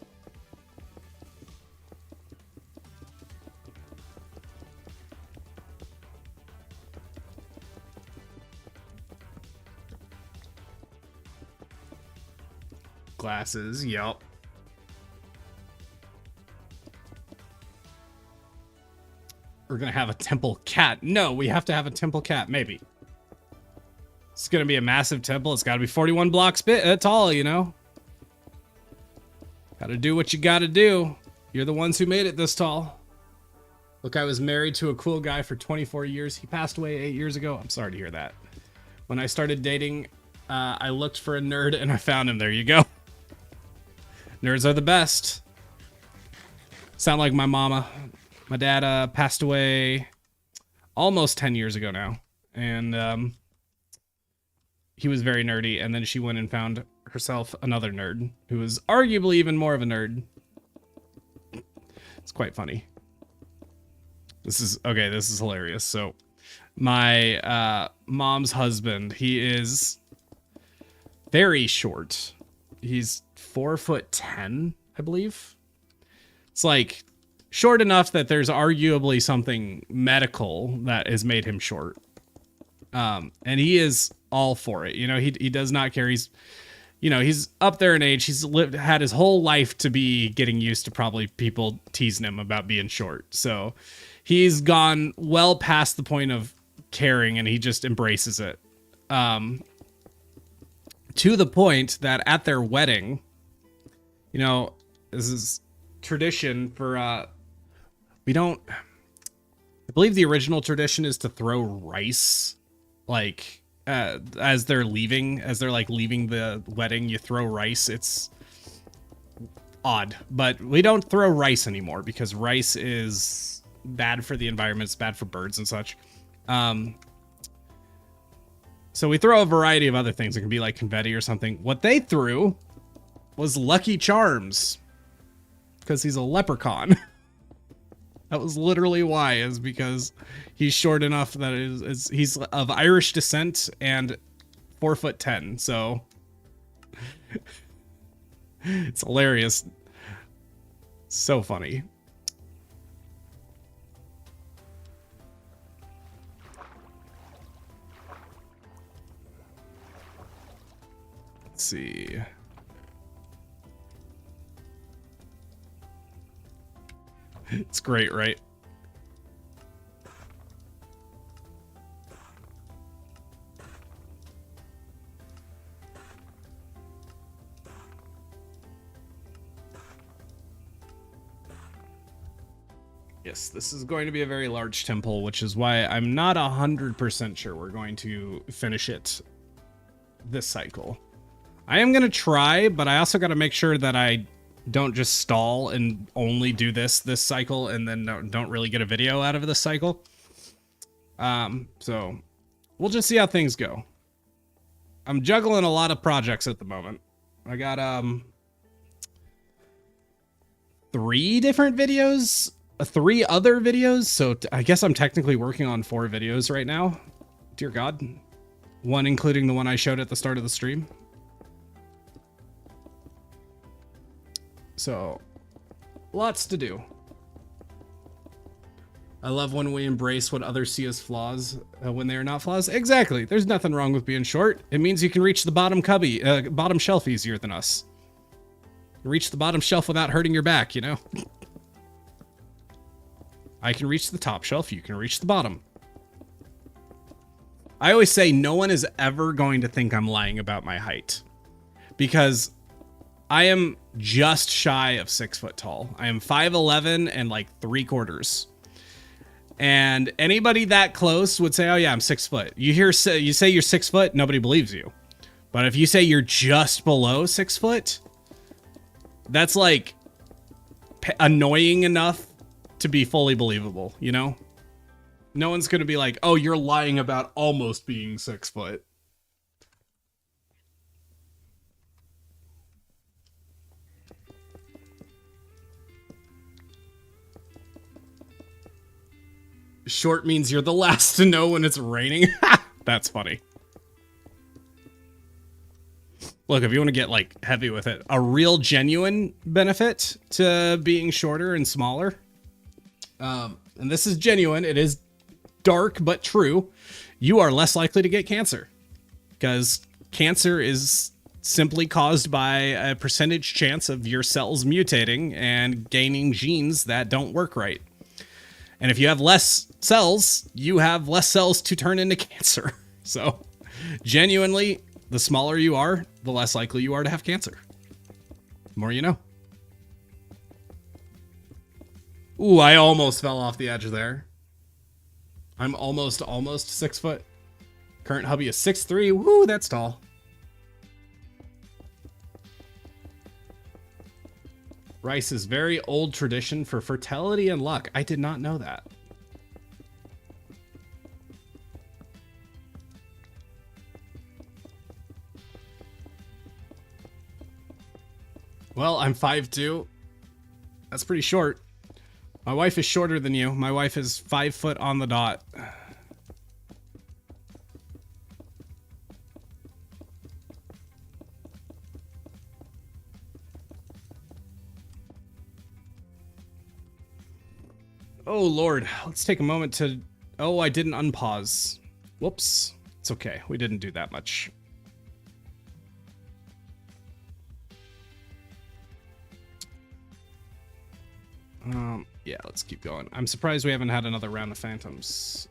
Glasses, yep. We're gonna have a temple cat. No, we have to have a temple cat, maybe. It's gonna be a massive temple. It's gotta be 41 blocks tall, you know? Gotta do what you gotta do. You're the ones who made it this tall. Look, I was married to a cool guy for 24 years. He passed away 8 years ago. I'm sorry to hear that. When I started dating, I looked for a nerd and I found him. There you go. Nerds are the best. Sound like my mama. My dad passed away almost 10 years ago now. And he was very nerdy. And then she went and found herself another nerd who was arguably even more of a nerd. It's quite funny. This is hilarious. So my mom's husband, he is very short. He's 4'10", I believe. It's like short enough that there's arguably something medical that has made him short. And he is all for it. You know, he does not care. He's, you know, he's up there in age. He's had his whole life to be getting used to probably people teasing him about being short. So he's gone well past the point of caring and he just embraces it. To the point that at their wedding, you know, this is tradition for, I believe the original tradition is to throw rice, like, as they're leaving the wedding, you throw rice. It's odd, but we don't throw rice anymore because rice is bad for the environment. It's bad for birds and such. So we throw a variety of other things. It can be like confetti or something. What they threw was Lucky Charms because he's a leprechaun. That was literally why, is because he's short enough that he's of Irish descent and 4'10", so it's hilarious. So funny. Let's see. It's great, right? Yes, this is going to be a very large temple, which is why I'm not 100% sure we're going to finish it this cycle. I am going to try, but I also got to make sure that I don't just stall and only do this cycle and then don't really get a video out of this cycle. So we'll just see how things go. I'm juggling a lot of projects at the moment. I got 3 different videos, 3 other videos. So I guess I'm technically working on 4 videos right now. Dear God. One including the one I showed at the start of the stream. So, lots to do. I love when we embrace what others see as flaws when they are not flaws. Exactly. There's nothing wrong with being short. It means you can reach the bottom shelf easier than us. Reach the bottom shelf without hurting your back, you know? I can reach the top shelf. You can reach the bottom. I always say no one is ever going to think I'm lying about my height. Because I am just shy of 6 foot tall. I am 5'11" and like 3/4. And anybody that close would say, "Oh yeah, I'm 6 foot." You say you're 6 foot, nobody believes you. But if you say you're just below 6 foot, that's like annoying enough to be fully believable, you know? No one's going to be like, "Oh, you're lying about almost being 6 foot." Short means you're the last to know when it's raining. That's funny. Look, if you want to get like heavy with it, a real genuine benefit to being shorter and smaller. And this is genuine. It is dark, but true. You are less likely to get cancer because cancer is simply caused by a percentage chance of your cells mutating and gaining genes that don't work right. And if you have less cells, you have less cells to turn into cancer. So, genuinely, the smaller you are, the less likely you are to have cancer. The more you know. Ooh, I almost fell off the edge there. I'm almost 6 foot. Current hubby is 6'3". Woo, that's tall. Rice is very old tradition for fertility and luck. I did not know that. Well, I'm 5'2". That's pretty short. My wife is shorter than you. My wife is 5 foot on the dot. Oh, Lord. Let's take a moment to... Oh, I didn't unpause. Whoops. It's okay. We didn't do that much. Yeah, let's keep going. I'm surprised we haven't had another round of phantoms.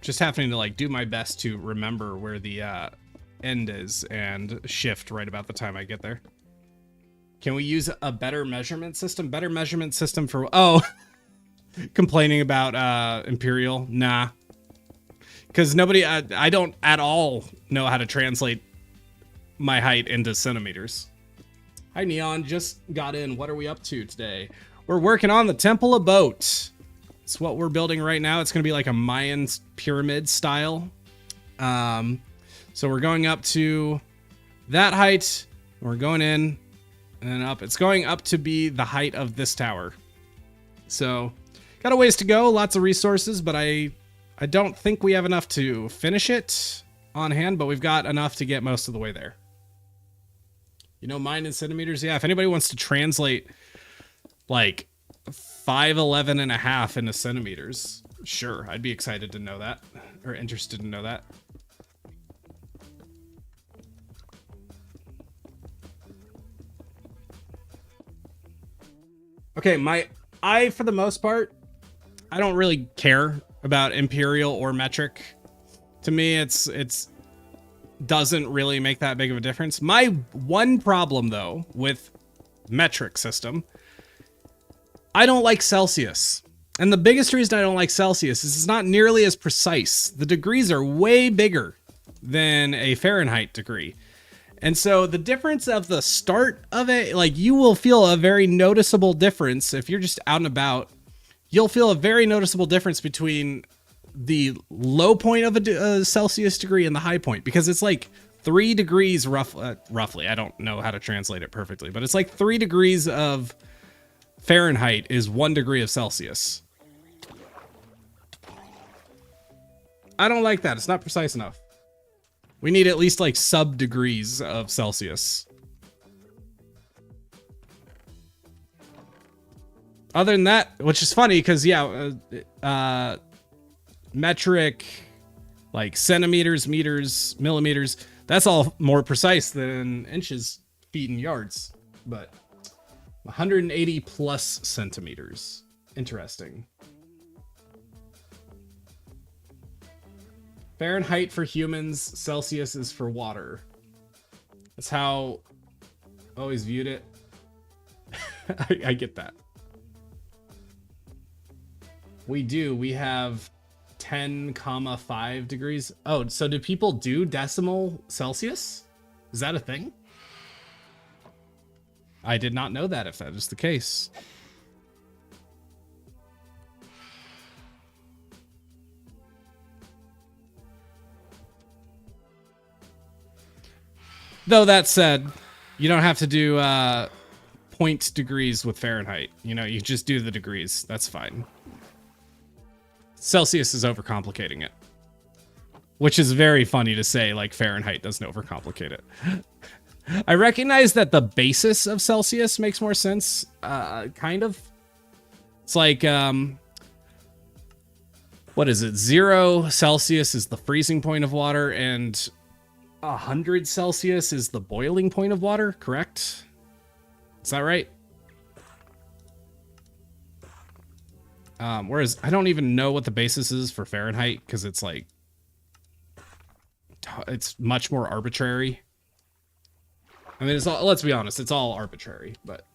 Just happening to like do my best to remember where the end is and shift right about the time I get there. Can we use a better measurement system? Better measurement system for... Oh, complaining about Imperial? Nah. Because nobody... I don't at all know how to translate my height into centimeters. Hi, Neon. Just got in. What are we up to today? We're working on the Temple of Boat. It's what we're building right now. It's going to be like a Mayan pyramid style. So we're going up to that height. We're going in and then up. It's going up to be the height of this tower. So got a ways to go, lots of resources, but I don't think we have enough to finish it on hand, but we've got enough to get most of the way there. You know, mine in centimeters. Yeah, if anybody wants to translate like 5'11" and a half into centimeters, sure, I'd be excited to know that, or interested to know that. Okay, I, for the most part, I don't really care about imperial or metric. To me, it's doesn't really make that big of a difference. My one problem, though, with metric system, I don't like Celsius. And the biggest reason I don't like Celsius is it's not nearly as precise. The degrees are way bigger than a Fahrenheit degree. And so the difference of the start of it, like, you will feel a very noticeable difference if you're just out and about. You'll feel a very noticeable difference between the low point of a Celsius degree and the high point, because it's like 3 degrees roughly. I don't know how to translate it perfectly, but it's like 3 degrees of Fahrenheit is 1 degree of Celsius. I don't like that. It's not precise enough. We need at least like sub degrees of Celsius. Other than that, which is funny because, yeah, metric, like centimeters, meters, millimeters, that's all more precise than inches, feet, and yards. But 180 plus centimeters. Interesting. Fahrenheit for humans, Celsius is for water. That's how I always viewed it. I get that. We have 10,5 degrees. Oh, so do people do decimal Celsius? Is that a thing? I did not know that, if that is the case. Though that said, you don't have to do point degrees with Fahrenheit. You know, you just do the degrees. That's fine. Celsius is overcomplicating it. Which is very funny to say, like Fahrenheit doesn't overcomplicate it. I recognize that the basis of Celsius makes more sense, kind of. It's like, what is it? 0 Celsius is the freezing point of water, and 100 Celsius is the boiling point of water, correct? Is that right? Whereas I don't even know what the basis is for Fahrenheit, because it's like, it's much more arbitrary. I mean, it's all, let's be honest, it's all arbitrary, but.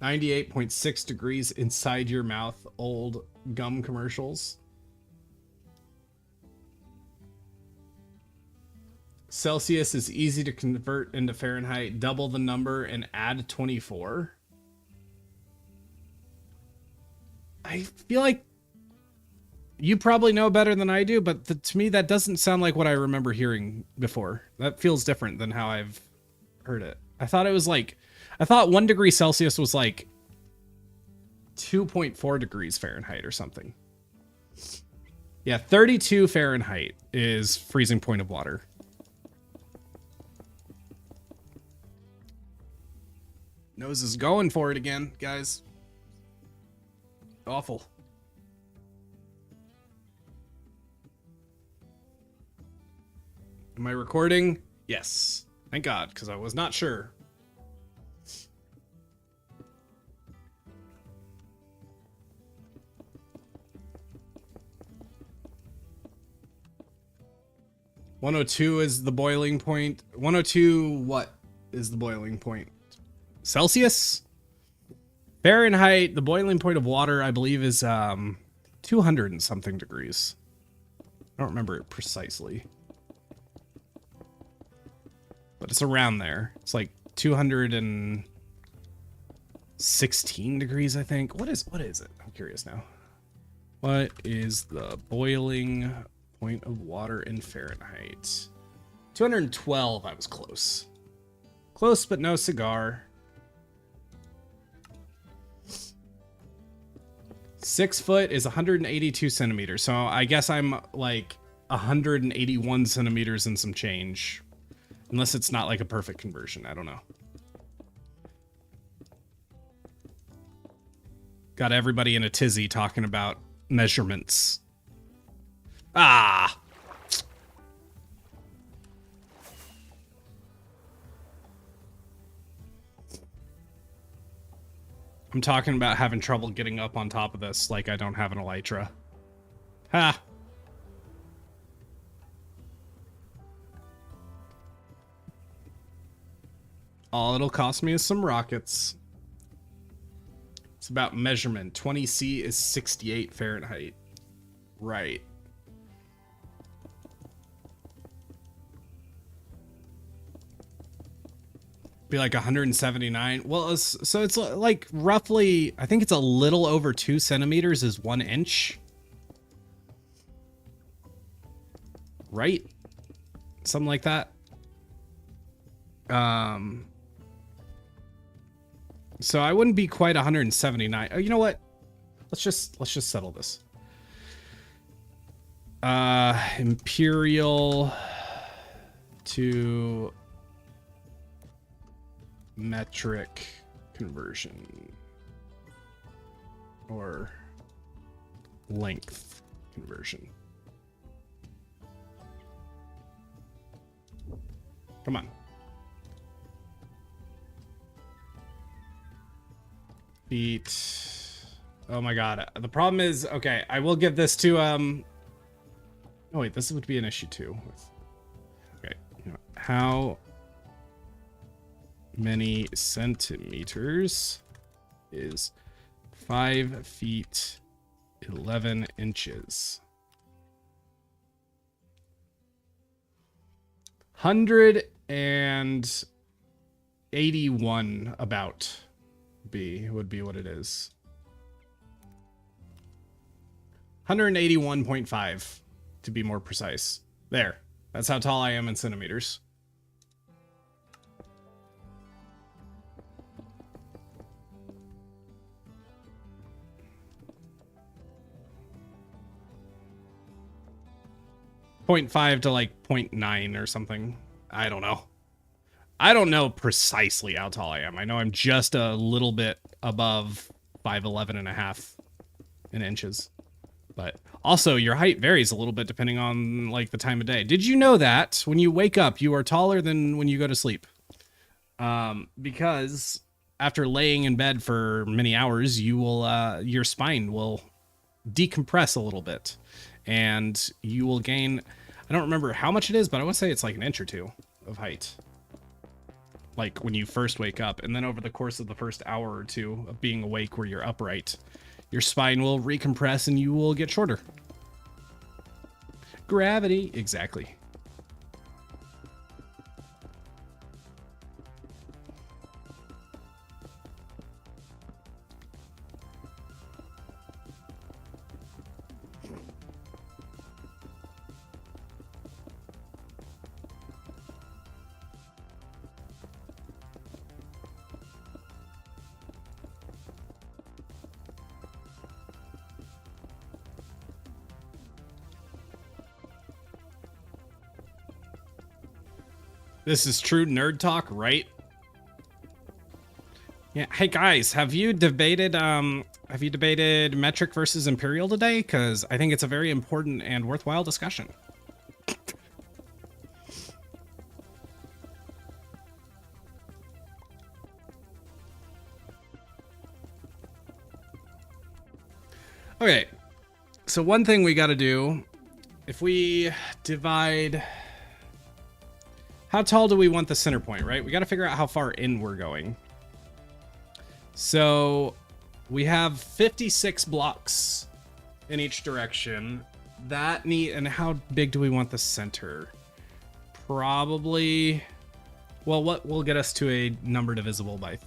$98.6 degrees inside your mouth, old gum commercials. Celsius is easy to convert into Fahrenheit. Double the number and add 24. I feel like you probably know better than I do, but to me, that doesn't sound like what I remember hearing before. That feels different than how I've heard it. I thought it was like, I thought 1 degree Celsius was like 2.4 degrees Fahrenheit or something. Yeah, 32 Fahrenheit is freezing point of water. Nose is going for it again, guys. Awful. Am I recording? Yes. Thank God, because I was not sure. (102) is the boiling point. 102, what is the boiling point? Celsius? Fahrenheit, the boiling point of water, I believe, is 200 and something degrees. I don't remember it precisely. but it's around there. It's like 216 degrees, I think. What is it? I'm curious now. What is the boiling point of water in Fahrenheit? 212. I was close. Close, but no cigar. 6 foot is 182 centimeters. So I guess I'm like 181 centimeters and some change. Unless it's not like a perfect conversion. I don't know. Got everybody in a tizzy talking about measurements. Ah! I'm talking about having trouble getting up on top of this like I don't have an elytra. Ha! All it'll cost me is some rockets. It's about measurement. 20C is 68 Fahrenheit. Right. Be like 179. Well, so it's like roughly, I think it's a little over 2 centimeters is 1 inch. Right? Something like that. So I wouldn't be quite 179. Oh, you know what? Let's just settle this. Imperial to metric conversion or length conversion. Come on. Feet. Oh my god. The problem is, okay, I will give this to oh wait, this would be an issue too. Okay, how many centimeters is 5 feet 11 inches? 181 about would be what it is. 181.5 to be more precise. There. That's how tall I am in centimeters. .5 to like 0.9 or something. I don't know. I don't know precisely how tall I am. I know I'm just a little bit above 5'11 and a half in inches. But also your height varies a little bit depending on like the time of day. Did you know that when you wake up, you are taller than when you go to sleep? Because after laying in bed for many hours, you will, your spine will decompress a little bit and you will gain, I don't remember how much it is, but I want to say it's like an inch or two of height. Like when you first wake up, and then over the course of the first hour or two of being awake where you're upright, your spine will recompress and you will get shorter. Gravity, exactly. This is true nerd talk, right? Yeah. Hey guys, have you debated metric versus imperial today? Because I think it's a very important and worthwhile discussion. Okay. So one thing we got to do, if we divide, how tall do we want the center point, right? We got to figure out how far in we're going. So we have 56 blocks in each direction. And how big do we want the center? Probably Well, what will get us to a number divisible by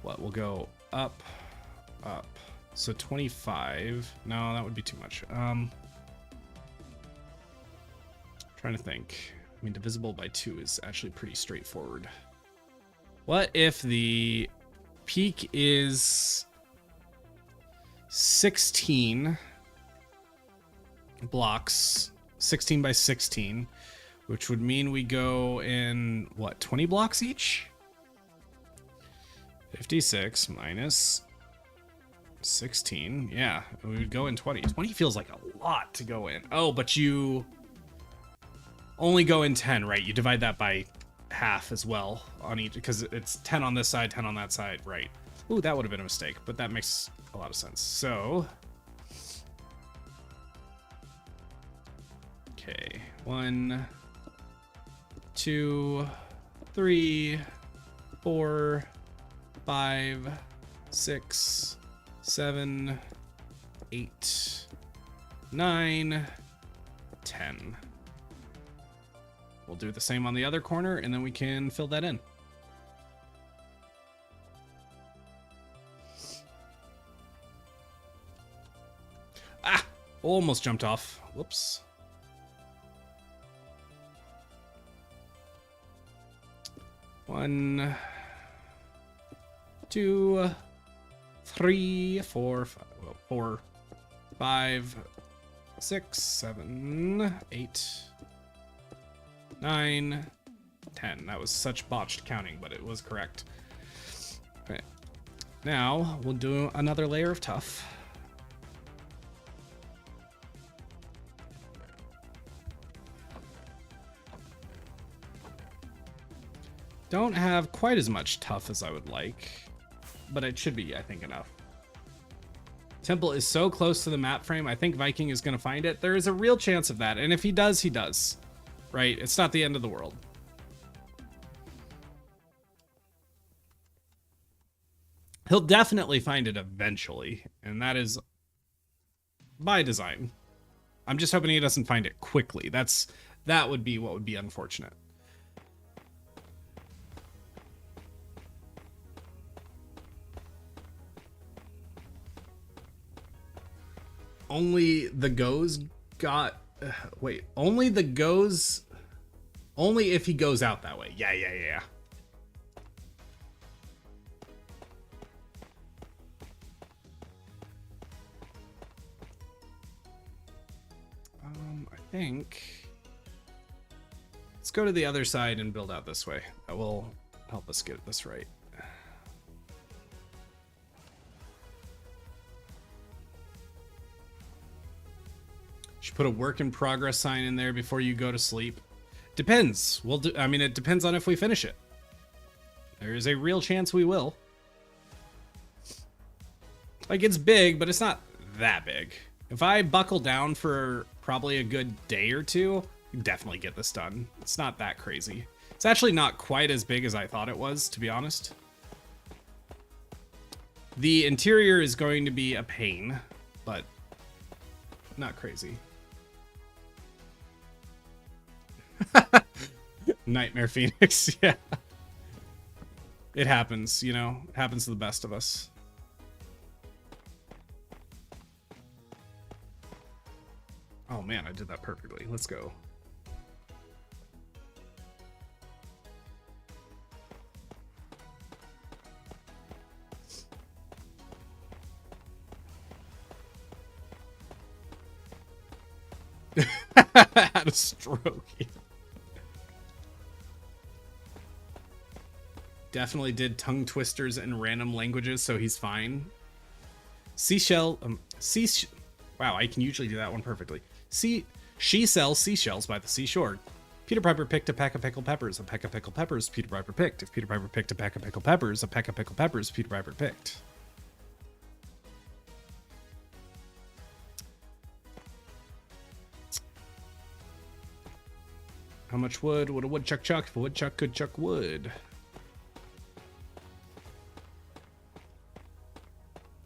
what? We'll go up, up. So 25. No, that would be too much. Trying to think. I mean, divisible by 2 is actually pretty straightforward. What if the peak is 16 blocks, 16 by 16, which would mean we go in, what, 20 blocks each? 56 minus 16. Yeah, we would go in 20. 20 feels like a lot to go in. Oh, but you only go in 10, right? You divide that by half as well on each, because it's 10 on this side, 10 on that side, right? Ooh, that would have been a mistake, but that makes a lot of sense. So, okay, 1, 2, 3, 4, 5, 6, 7, 8, 9, 10. We'll do the same on the other corner, and then we can fill that in. Ah! Almost jumped off. Whoops. One, 2, 3, 4, 5, 6, 7, 8, 9, 10. That was such botched counting, but it was correct. Okay. Now we'll do another layer of tuff. Don't have quite as much tuff as I would like, but it should be, I think, enough. Temple is so close to the map frame. I think Viking is going to find it. There is a real chance of that, and if he does, he does. Right? It's not the end of the world. He'll definitely find it eventually, and that is by design. I'm just hoping he doesn't find it quickly. That would be what would be unfortunate. Only the goes got... wait, only the goes... Only if he goes out that way. Yeah. I think... Let's go to the other side and build out this way. That will help us get this right. Should put a work in progress sign in there before you go to sleep. Depends. We'll do. I mean, it depends on if we finish it. There is a real chance we will. Like, it's big, but it's not that big. If I buckle down for probably a good day or two, I can definitely get this done. It's not that crazy. It's actually not quite as big as I thought it was, to be honest. The interior is going to be a pain, but not crazy. Nightmare Phoenix, yeah. It happens, you know. It happens to the best of us. Oh man, I did that perfectly. Let's go. Had a stroke. Definitely did tongue twisters in random languages, so he's fine. Seashell, wow, I can usually do that one perfectly. She sells seashells by the seashore. Peter Piper picked a peck of pickled peppers. A peck of pickled peppers, Peter Piper picked. If Peter Piper picked a peck of pickled peppers, a peck of pickled peppers, Peter Piper picked. How much wood would a woodchuck chuck if a woodchuck could chuck wood?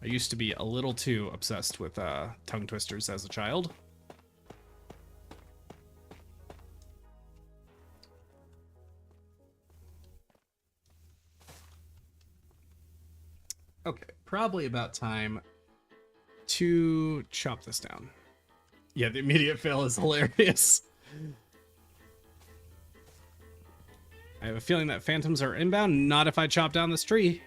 I used to be a little too obsessed with tongue twisters as a child. Okay, probably about time to chop this down. Yeah, the immediate fail is hilarious. I have a feeling that phantoms are inbound. Not if I chop down this tree.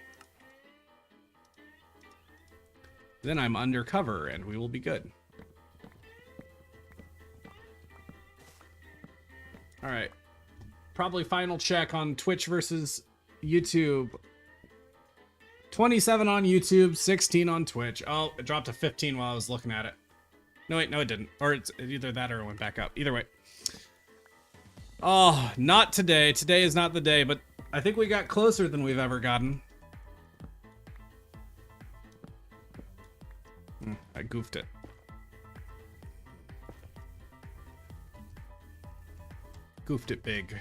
Then I'm undercover and we will be good. All right. Probably final check on Twitch versus YouTube. 27 on YouTube, 16 on Twitch. Oh, it dropped to 15 while I was looking at it. No, wait, no, it didn't. Or it's either that or it went back up. Either way. Oh, not today. Today is not the day, but I think we got closer than we've ever gotten. I goofed it. Goofed it big.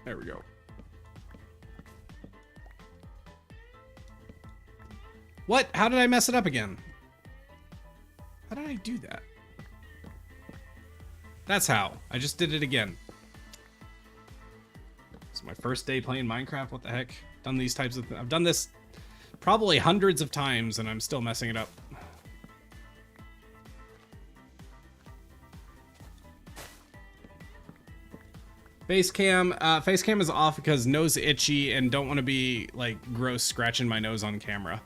There we go. What? How did I mess it up again? How did I do that? That's how. I just did it again. It's my first day playing Minecraft. What the heck? Done these types of I've done this probably hundreds of times and I'm still messing it up. Face cam is off because nose itchy and don't want to be like gross scratching my nose on camera.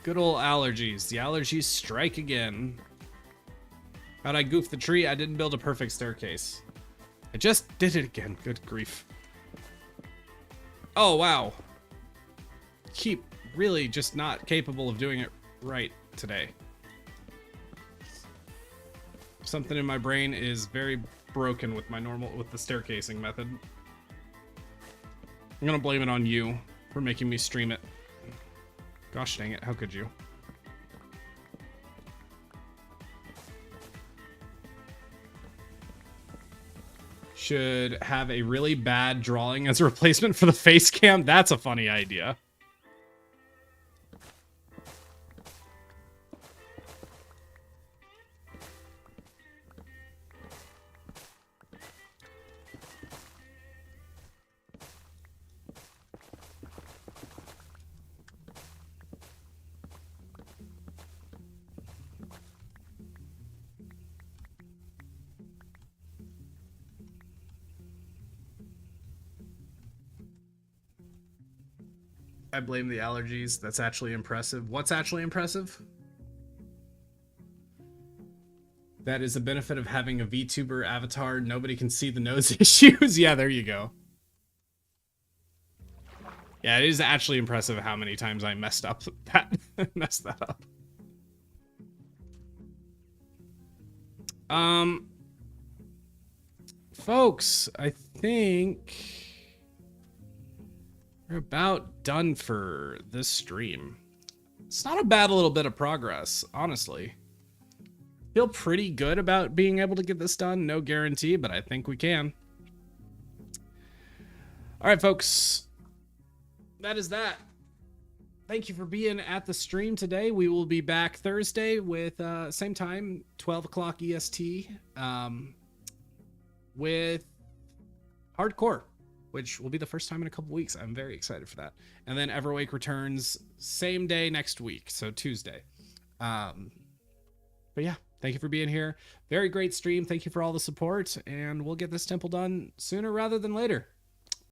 Good old allergies. The allergies strike again. How'd I goof the tree? I didn't build a perfect staircase. I just did it again. Good grief. Oh, wow. Keep really just not capable of doing it right today. Something in my brain is very broken with the staircasing method. I'm gonna blame it on you for making me stream it. Gosh dang it, how could you? Should have a really bad drawing as a replacement for the face cam. That's a funny idea. I blame the allergies. That's actually impressive. What's actually impressive? That is a benefit of having a VTuber avatar. Nobody can see the nose issues. Yeah, there you go. Yeah, it is actually impressive how many times I messed up that. Messed that up. Folks, I think we're about done for this stream. It's not a bad little bit of progress, honestly. Feel pretty good about being able to get this done. No guarantee, but I think we can. All right, folks. That is that. Thank you for being at the stream today. We will be back Thursday with same time, 12 o'clock EST, with Hardcore, which will be the first time in a couple weeks. I'm very excited for that. And then Everwake returns same day next week, so Tuesday. But yeah, thank you for being here. Very great stream. Thank you for all the support, and we'll get this temple done sooner rather than later.